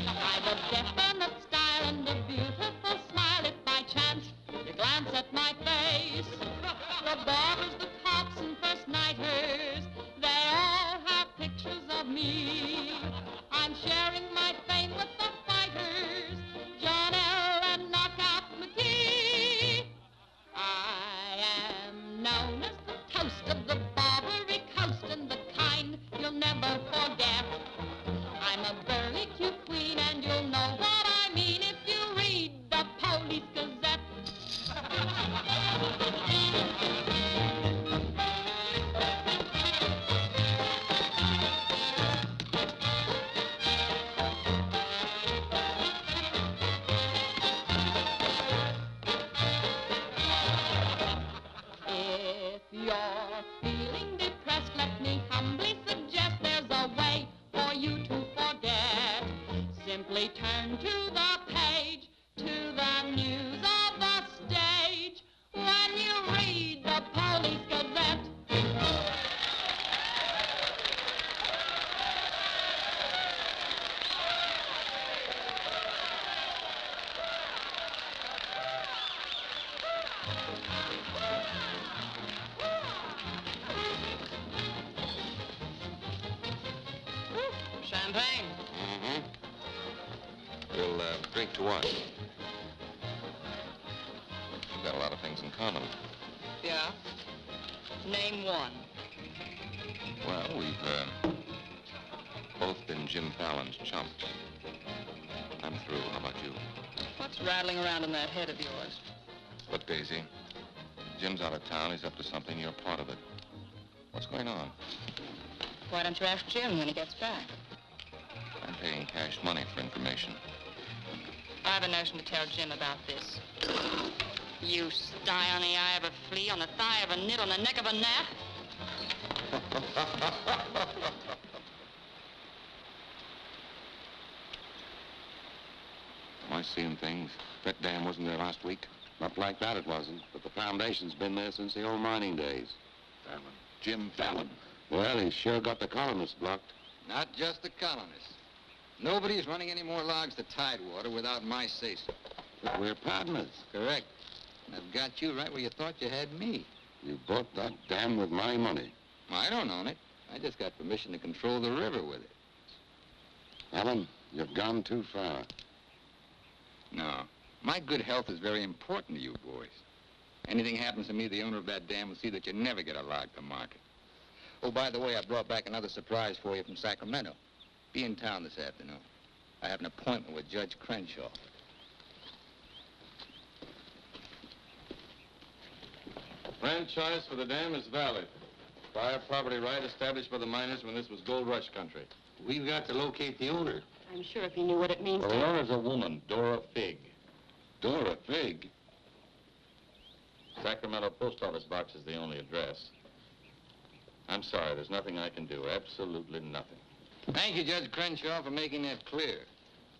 I've a definite style and a beautiful smile. If by chance you glance at my face, the barbers, the cops, and first nighters, they all have pictures of me. I'm sharing my fame with the fighters, John L. and Knockout McGee. I am known as the toast of the Barbary Coast and the kind you'll never forget. I'm a burly cute queen and you'll know what I mean if you read the Police Gazette. If you're feeling depressed, let me humbly suggest there's a way for you to forget. Simply turn to the page, to the news of the stage, when you read the Police Gazette. Champagne. Mm-hmm. We'll drink to what? We've got a lot of things in common. Yeah? Name one. Well, we've both been Jim Fallon's chumps. I'm through. How about you? What's rattling around in that head of yours? Look, Daisy, Jim's out of town. He's up to something. You're part of it. What's going on? Why don't you ask Jim when he gets back? I'm paying cash money for information. I have a notion to tell Jim about this. You sty on the eye of a flea, on the thigh of a nit, on the neck of a gnat. Am I seeing things? That dam wasn't there last week? Not like that it wasn't, but the foundation's been there since the old mining days. Fallon. Jim Fallon. Well, he's sure got the colonists blocked. Not just the colonists. Nobody's running any more logs to Tidewater without my say-so. But we're partners. Correct. And I've got you right where you thought you had me. You bought that dam with my money. I don't own it. I just got permission to control the river with it. Fallon, you've gone too far. No. My good health is very important to you boys. Anything happens to me, the owner of that dam will see that you never get a log to market. Oh, by the way, I brought back another surprise for you from Sacramento. Be in town this afternoon. I have an appointment with Judge Crenshaw. Franchise for the dam is valid. Prior property right established by the miners when this was gold rush country. We've got to locate the owner. I'm sure if he knew what it means Well, the owner's a woman, Dora Fig. Dora Fig? Sacramento post office box is the only address. I'm sorry, there's nothing I can do. Absolutely nothing. Thank you, Judge Crenshaw, for making that clear.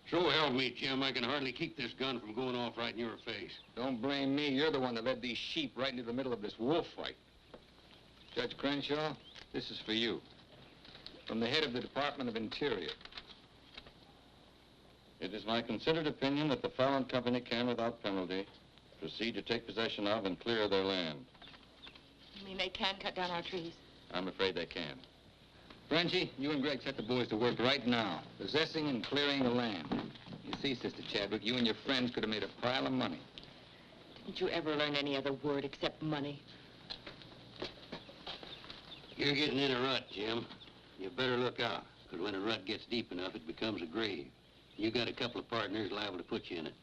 So help me, Jim. I can hardly keep this gun from going off right in your face. Don't blame me. You're the one that led these sheep right into the middle of this wolf fight. Judge Crenshaw, this is for you. From the head of the Department of Interior. It is my considered opinion that the Fallon Company can, without penalty, proceed to take possession of and clear their land. You mean they can cut down our trees? I'm afraid they can. Frenchie, you and Greg set the boys to work right now, possessing and clearing the land. You see, Sister Chadwick, you and your friends could have made a pile of money. Didn't you ever learn any other word except money? You're getting in a rut, Jim. You better look out, because when a rut gets deep enough, it becomes a grave. You got a couple of partners liable to put you in it.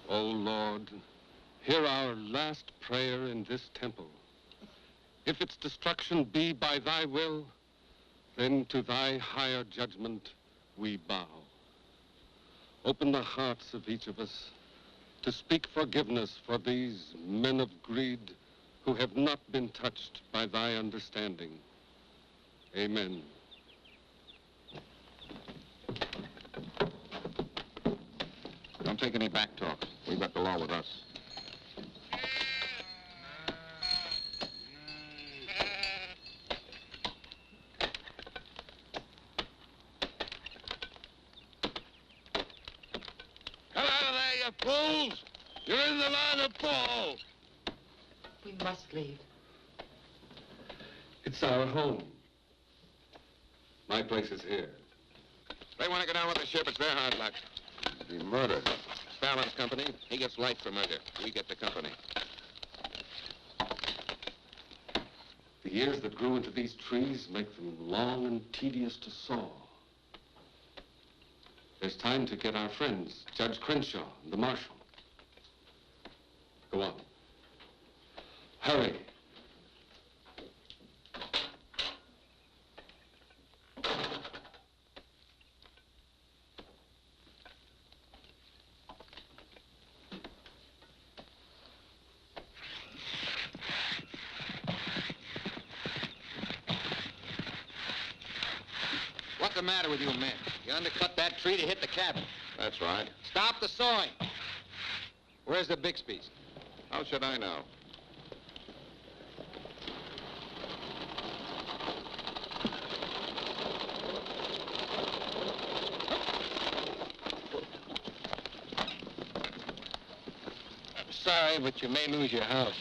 O Lord, hear our last prayer in this temple. If its destruction be by thy will, then to thy higher judgment we bow. Open the hearts of each of us to speak forgiveness for these men of greed who have not been touched by thy understanding. Amen. Don't take any back talk. We've got the law with us. Come out of there, you fools! You're in the line of Paul! We must leave. It's our home. My place is here. They want to go down with the ship. It's their hard luck. Be murdered. Fallon's company, he gets light for murder. We get the company. The years that grew into these trees make them long and tedious to saw. There's time to get our friends, Judge Crenshaw and the marshal. Go on. Hurry. What's the matter with you men? You undercut that tree to hit the cabin. That's right. Stop the sawing. Where's the Bixby's? How should I know? I'm sorry, but you may lose your house.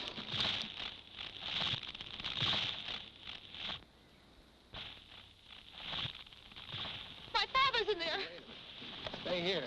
My father's in there. Stay here.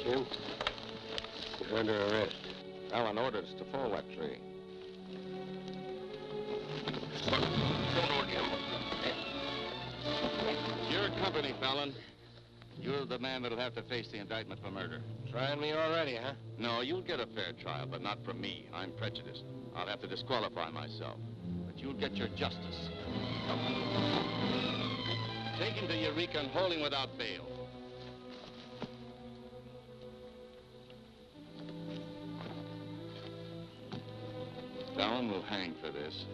Jim, you're under arrest. Fallon ordered us to fall that tree. Your company, Fallon. You're the man that'll have to face the indictment for murder. Trying me already, huh? No, you'll get a fair trial, but not from me. I'm prejudiced. I'll have to disqualify myself. But you'll get your justice. Take him to Eureka and hold him without bail. Fallon will hang for this.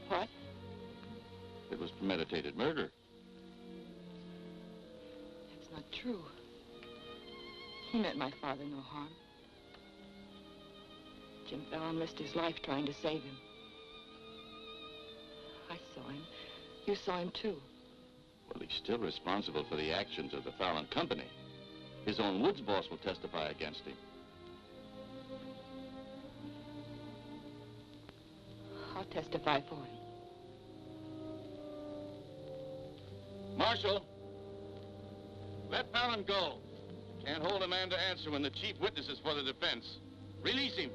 What? It was premeditated murder. not true. He meant my father no harm. Jim Fallon risked his life trying to save him. I saw him. You saw him, too. Well, he's still responsible for the actions of the Fallon Company. His own woods boss will testify against him. I'll testify for him. Marshal, let Fallon go. Can't hold a man to answer when the chief witness is for the defense. Release him.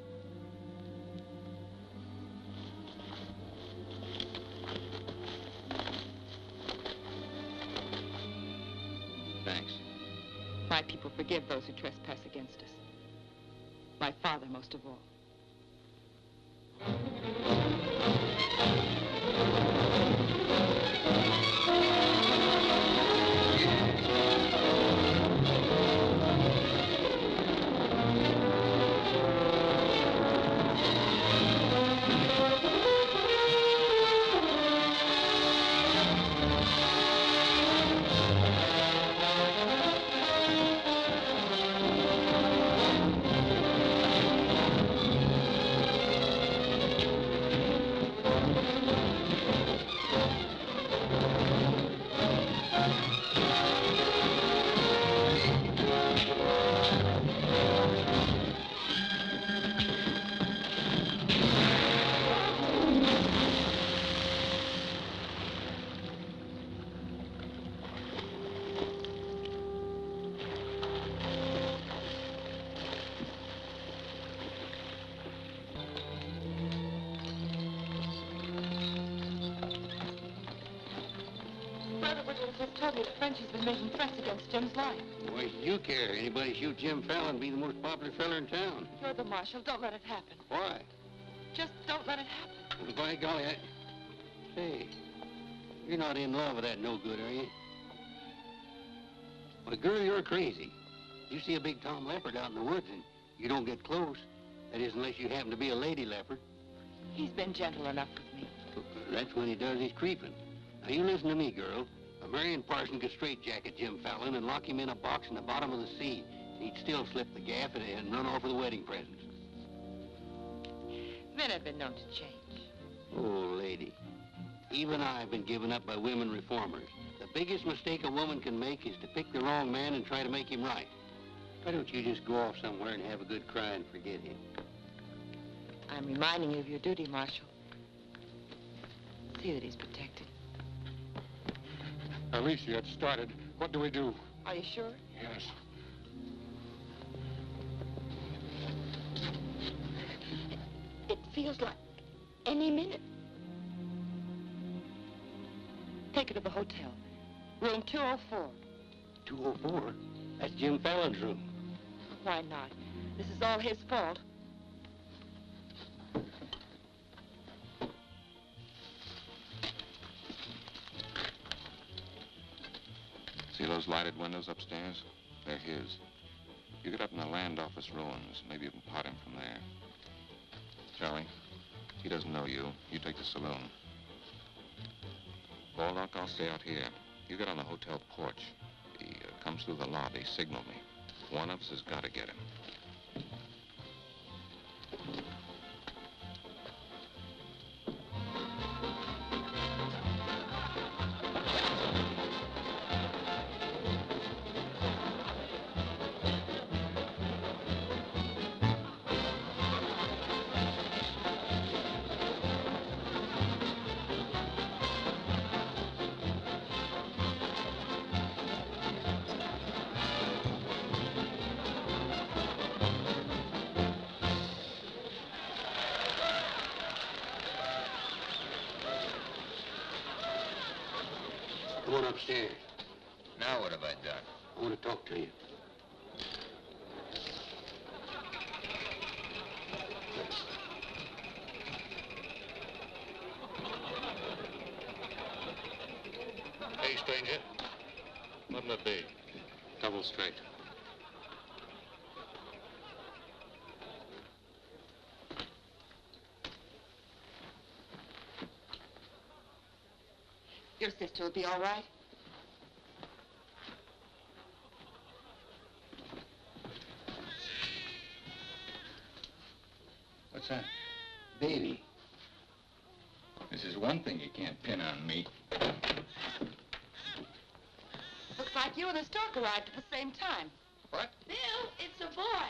Thanks. My people forgive those who trespass against us. My father most of all. Frenchie's been making threats against Jim's life. Why should you care? Anybody shoot Jim Fallon, be the most popular fella in town. You're the marshal. Don't let it happen. Why? Just don't let it happen. Well, by golly, Hey, you're not in love with that no good, are you? Well, girl, you're crazy. You see a big tom leopard out in the woods and you don't get close. That is, unless you happen to be a lady leopard. He's been gentle enough with me. That's when he does his creeping. Now, you listen to me, girl. A Marion Parson could straitjacket Jim Fallon and lock him in a box in the bottom of the sea. He'd still slip the gaff and run off with the wedding presents. Men have been known to change. Oh, lady. Even I've been given up by women reformers. The biggest mistake a woman can make is to pick the wrong man and try to make him right. Why don't you just go off somewhere and have a good cry and forget him? I'm reminding you of your duty, Marshal. See that he's protected. Alicia, it started. What do we do? Are you sure? Yes. It feels like any minute. Take her to the hotel. Room 204. 204? That's Jim Fallon's room. Why not? This is all his fault. See those lighted windows upstairs? They're his. You get up in the land office ruins. Maybe you can pot him from there. Charlie, he doesn't know you. You take the saloon. Baldock, I'll stay out here. You get on the hotel porch. He comes through the lobby. Signal me. One of us has got to get him. Come on upstairs. Now what have I done? I want to talk to you. Hey, stranger. What'll it be? Double straight. Your sister will be all right. What's that? Baby. This is one thing you can't pin on me. Looks like you and the stork arrived at the same time. What? Bill, it's a boy.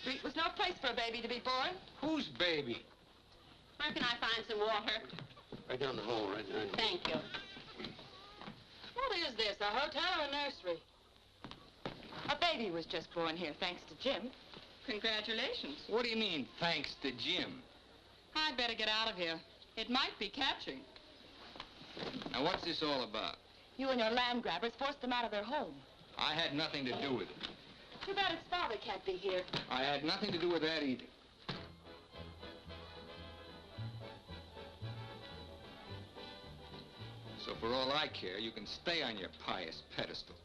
Street was no place for a baby to be born. Whose baby? Where can I find some water? Right down the hall, right behind you. Thank you. What is this, a hotel or a nursery? A baby was just born here, thanks to Jim. Congratulations. What do you mean, thanks to Jim? I'd better get out of here. It might be catching. Now, what's this all about? You and your land grabbers forced them out of their home. I had nothing to do with it. Too bad its father can't be here. I had nothing to do with that either. So for all I care, you can stay on your pious pedestal.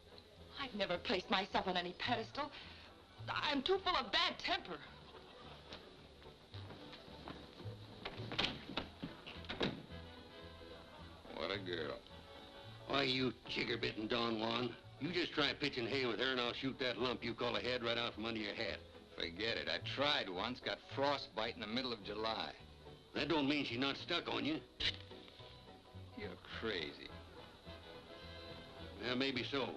I've never placed myself on any pedestal. I'm too full of bad temper. What a girl. Why, you chigger-bitten Don Juan. You just try pitching hay with her and I'll shoot that lump you call a head right out from under your hat. Forget it. I tried once, got frostbite in the middle of July. That don't mean she's not stuck on you. You're crazy. Yeah, maybe so.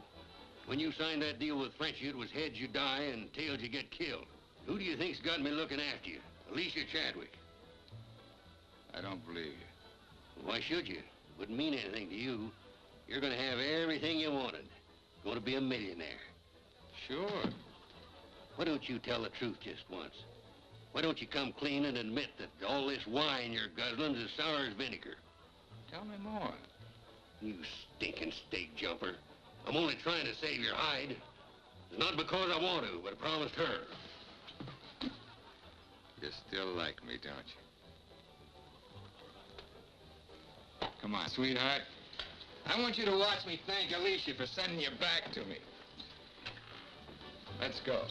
When you signed that deal with Frenchy, it was heads you die and tails you get killed. Who do you think's got me looking after you? Alicia Chadwick. I don't believe you. Why should you? Wouldn't mean anything to you. You're gonna have everything you wanted. Gonna be a millionaire. Sure. Why don't you tell the truth just once? Why don't you come clean and admit that all this wine you're guzzling's as sour as vinegar? Tell me more. You stinking steak jumper. I'm only trying to save your hide. It's not because I want to, but I promised her. You still like me, don't you? Come on, sweetheart. I want you to watch me thank Alicia for sending you back to me. Let's go.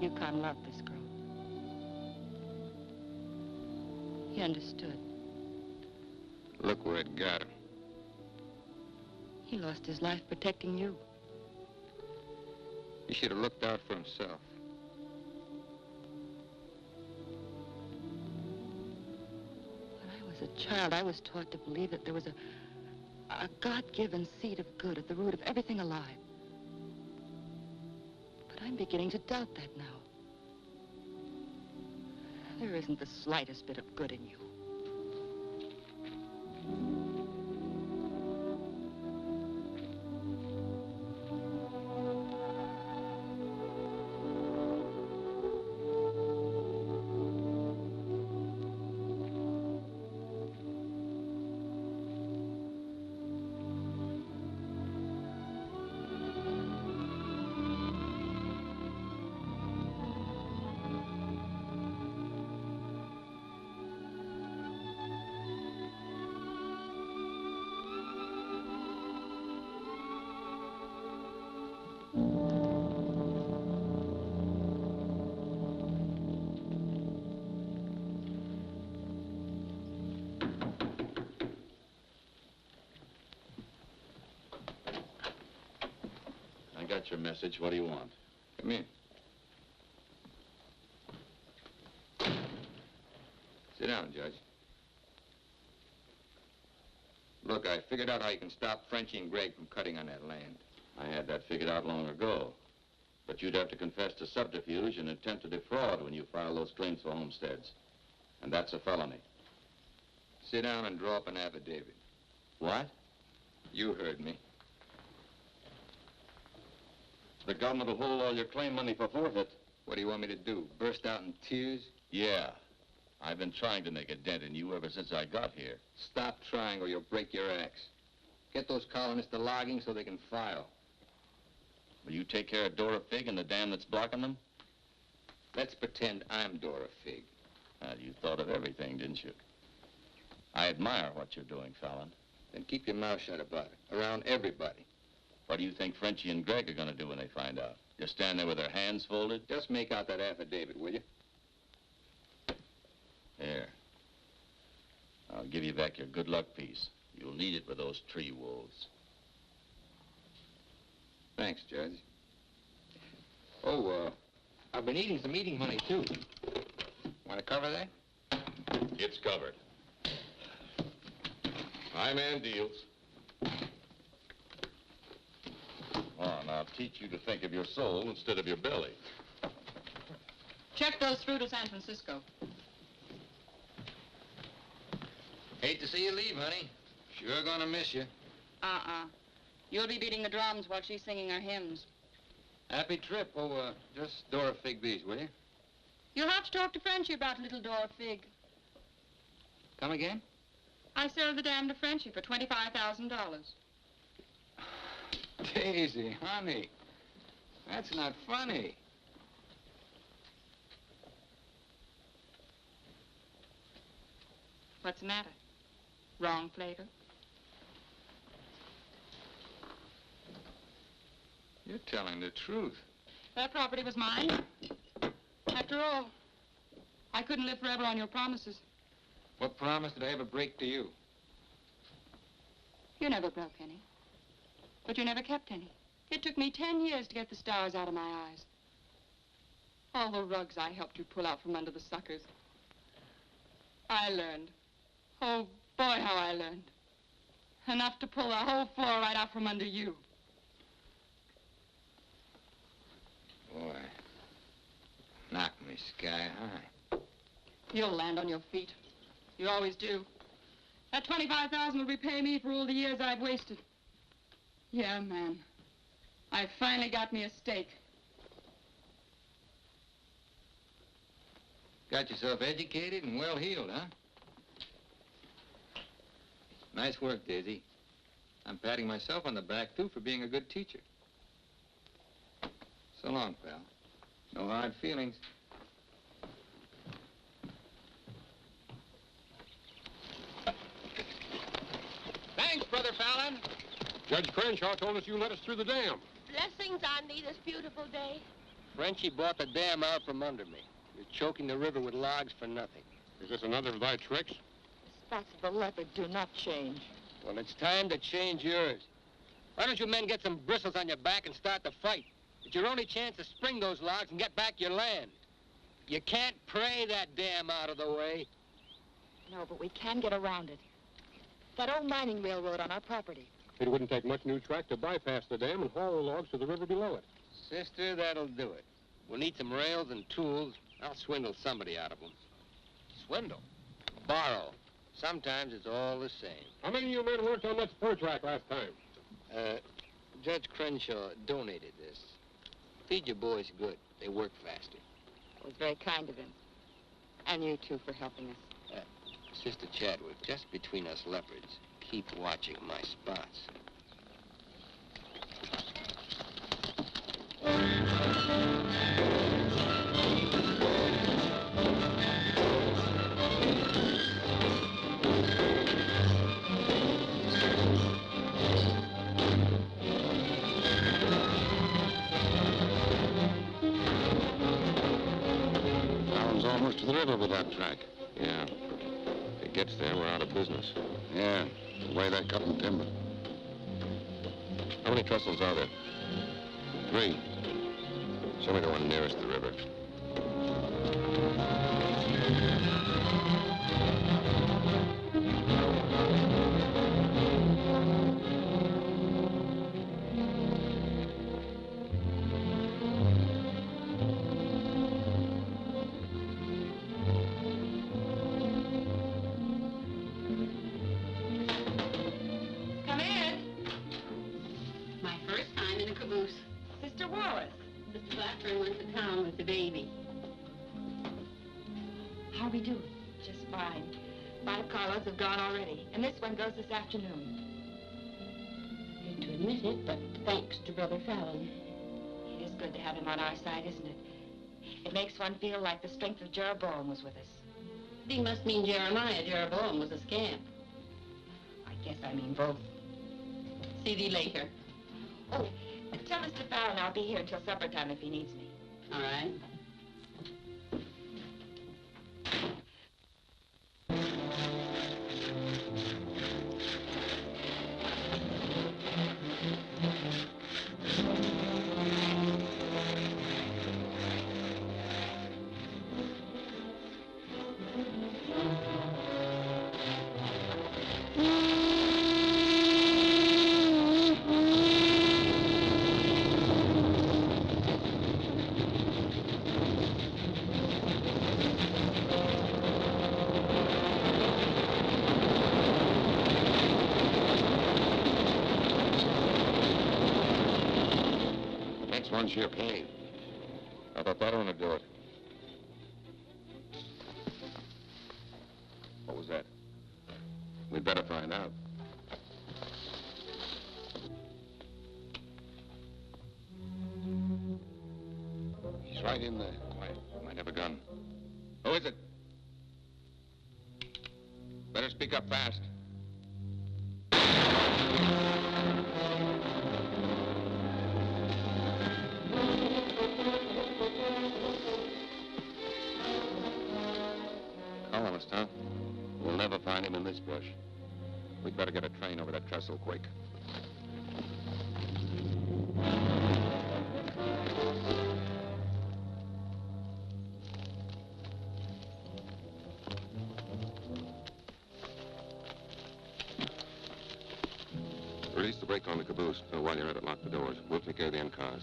Yukon loved this girl. He understood. Look where it got him. He lost his life protecting you. He should have looked out for himself. When I was a child, I was taught to believe that there was a God-given seed of good at the root of everything alive. But I'm beginning to doubt that now. There isn't the slightest bit of good in you. I got your message. What do you want? Come in. Sit down, Judge. Look, I figured out how you can stop Frenchie and Greg from cutting on that land. I had that figured out long ago. But you'd have to confess to subterfuge and attempt to defraud when you file those claims for homesteads. And that's a felony. Sit down and draw up an affidavit. What? You heard me. The government will hold all your claim money for forfeit. What do you want me to do? Burst out in tears? Yeah. I've been trying to make a dent in you ever since I got here. Stop trying or you'll break your axe. Get those colonists to logging so they can file. Will you take care of Dora Fig and the dam that's blocking them? Let's pretend I'm Dora Fig. You thought of everything, didn't you? I admire what you're doing, Fallon. Then keep your mouth shut about it, around everybody. What do you think Frenchie and Greg are going to do when they find out? Just stand there with their hands folded? Just make out that affidavit, will you? Here. I'll give you back your good luck piece. You'll need it with those tree wolves. Thanks, Judge. Oh, I've been eating some eating money, too. Want to cover that? It's covered. My man deals. Oh, and I'll teach you to think of your soul instead of your belly. Check those through to San Francisco. Hate to see you leave, honey. Sure gonna miss you. You'll be beating the drums while she's singing her hymns. Happy trip. Oh, just Dora Fig these, will you? You'll have to talk to Frenchie about little Dora Fig. Come again? I sold the dam to Frenchie for $25,000. Daisy, honey. That's not funny. What's the matter? Wrong flavor? You're telling the truth. That property was mine. After all, I couldn't live forever on your promises. What promise did I ever break to you? You never broke any. But you never kept any. It took me 10 years to get the stars out of my eyes. All the rugs I helped you pull out from under the suckers. I learned. Oh, boy, how I learned. Enough to pull the whole floor right out from under you. Boy, knocked me sky high. You'll land on your feet. You always do. That $25,000 will repay me for all the years I've wasted. Yeah, man. I finally got me a stake. Got yourself educated and well-heeled, huh? Nice work, Daisy. I'm patting myself on the back, too, for being a good teacher. So long, pal. No hard feelings. Thanks, Brother Fallon. Judge Crenshaw told us you let us through the dam. Blessings on thee this beautiful day. Frenchie bought the dam out from under me. You're choking the river with logs for nothing. Is this another of thy tricks? Spots of the leopard do not change. Well, it's time to change yours. Why don't you men get some bristles on your back and start the fight? It's your only chance to spring those logs and get back your land. You can't pray that dam out of the way. No, but we can get around it. That old mining railroad on our property. It wouldn't take much new track to bypass the dam and haul the logs to the river below it. Sister, that'll do it. We'll need some rails and tools. I'll swindle somebody out of them. Swindle. Borrow. Sometimes it's all the same. How many of you men worked on that spur track last time? Judge Crenshaw donated this. Feed your boys good. They work faster. It was very kind of him. And you, too, for helping us. Sister Chadwick, just between us leopards, keep watching my spots. Fallon's almost to the river with that track. Yeah. If it gets there, we're out of business. Yeah, the way they're cutting timber. How many trestles are there? 3. Show me the one nearest the river. How we do? Just fine. 5 carloads have gone already, and this one goes this afternoon. Hate to admit it, but thanks to Brother Fallon. It is good to have him on our side, isn't it? It makes one feel like the strength of Jeroboam was with us. He must mean Jeremiah. Jeroboam was a scamp. I guess I mean both. See thee later. Oh, tell Mr. Fallon I'll be here until supper time if he needs me. All right. One sheer pain. I thought that one would do it. What was that? We'd better find out. He's right in there. Might have a gun. Who is it? Better speak up fast. Colonist, huh? We'll never find him in this bush. We'd better get a train over that trestle quick. Release the brake on the caboose. While you're at it, lock the doors. We'll take care of the end cars.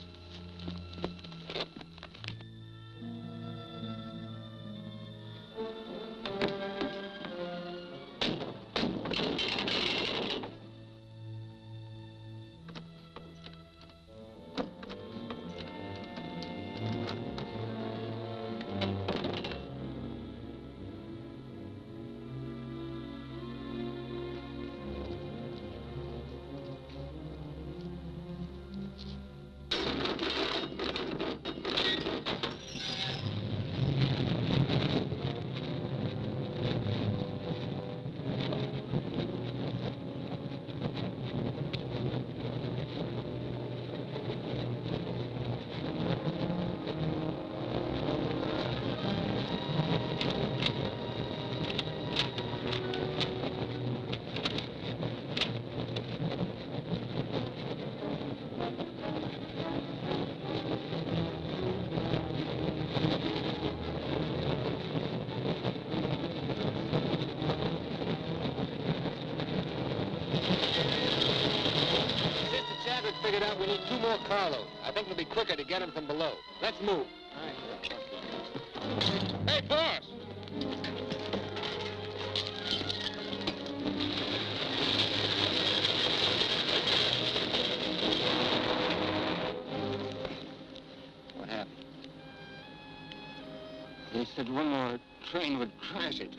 Figured out we need 2 more carloads. I think it'll be quicker to get them from below. Let's move. Hey, boss! What happened? They said one more train would crash it.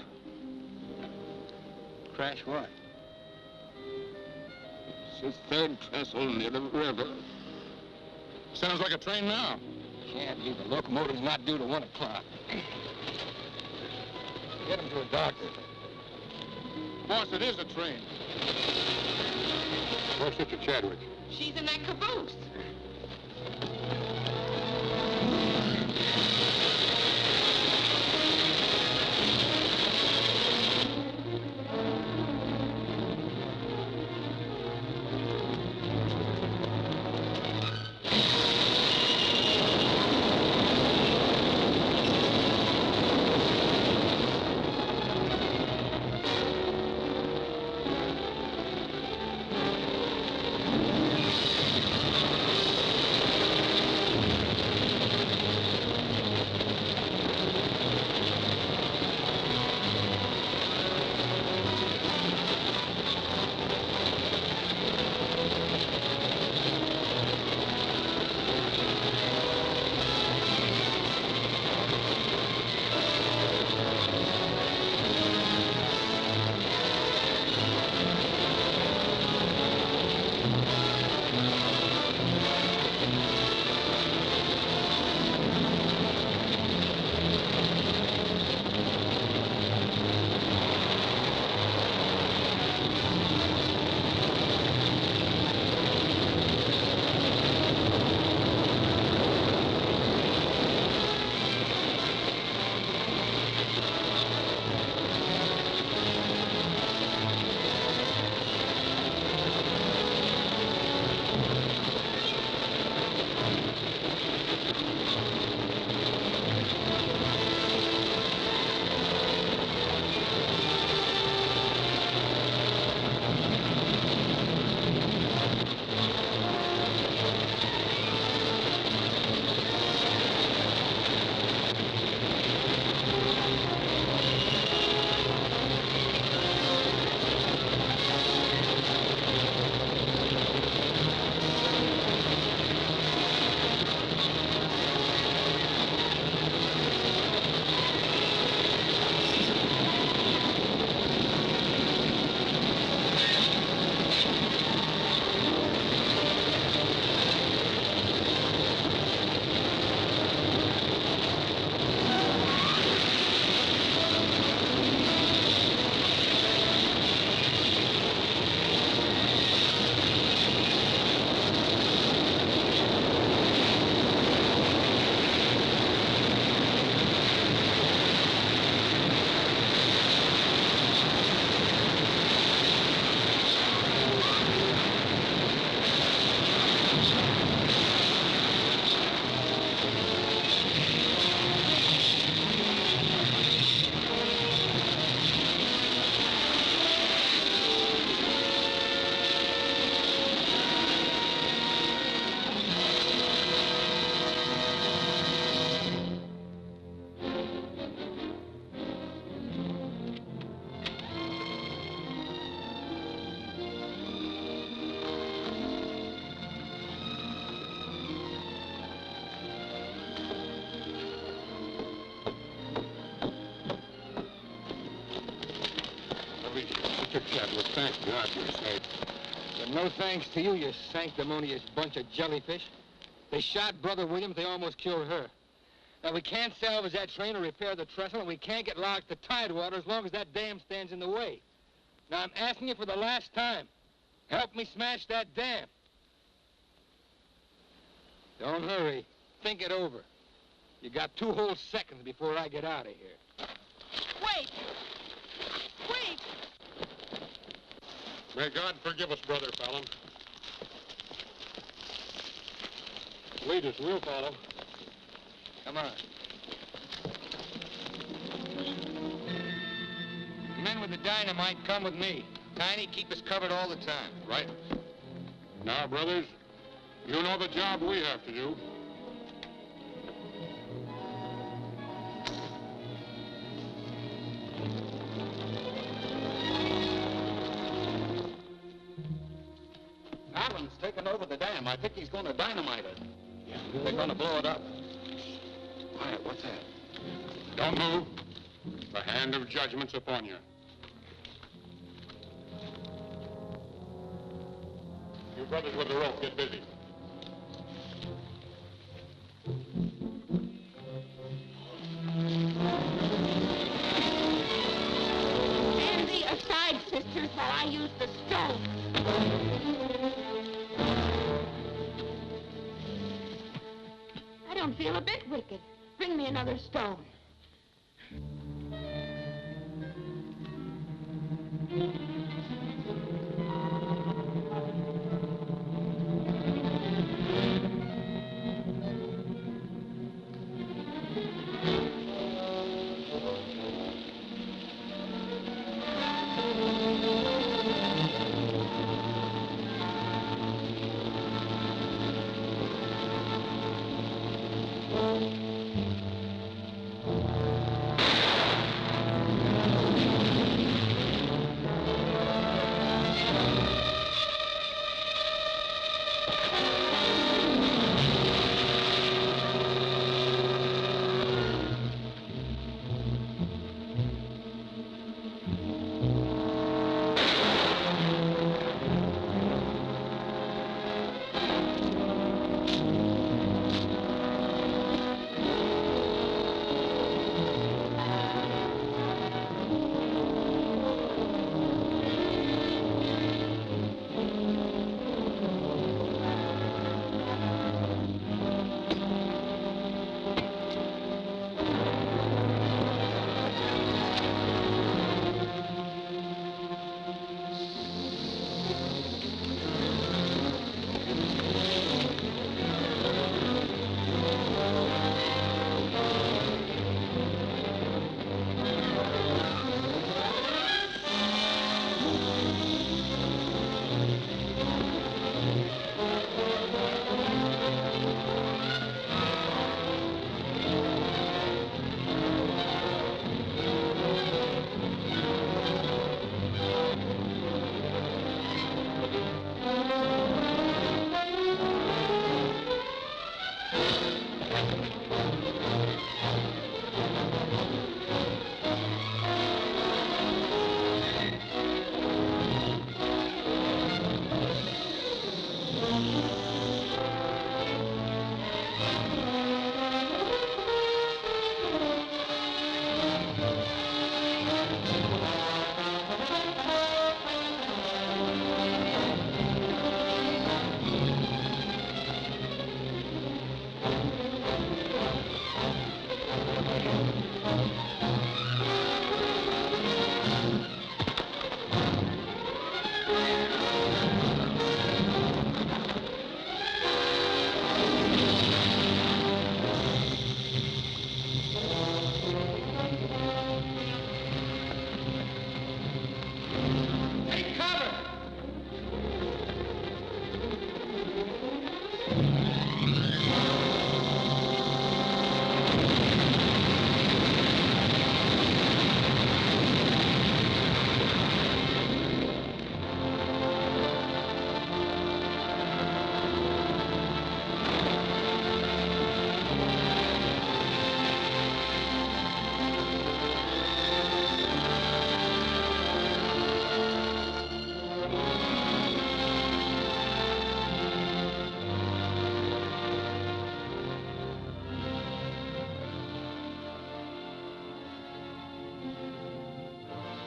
Crash what? It's the 3rd trestle near the river. Sounds like a train now. Can't be. The locomotive's not due to 1 o'clock. Get him to a doctor. Boss, it is a train. Where's Sister Chadwick? She's in that caboose. Mr. Chadwick, thank God you're safe. But no thanks to you, you sanctimonious bunch of jellyfish. They shot Brother Williams, they almost killed her. Now, we can't salvage that train or repair the trestle, and we can't get locked to Tidewater as long as that dam stands in the way. Now, I'm asking you for the last time. Help me smash that dam. Don't hurry. Think it over. You got 2 whole seconds before I get out of here. Wait! Wait! May God forgive us, Brother Fallon. Lead us, we'll follow. Come on. The men with the dynamite come with me. Tiny, keep us covered all the time. Right. Now, brothers, you know the job we have to do. Allen's taken over the dam. I think he's going to dynamite it. Yeah. They're going to blow it up. Quiet, what's that? Don't move. The hand of judgment's upon you. You brothers with the rope, get busy. Stand thee aside, sisters, while I use the stone. I don't feel a bit wicked. Bring me another stone.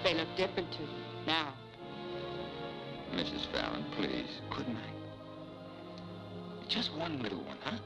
They look different to them now. Mrs. Fallon, please. Good night. Just one little one, huh?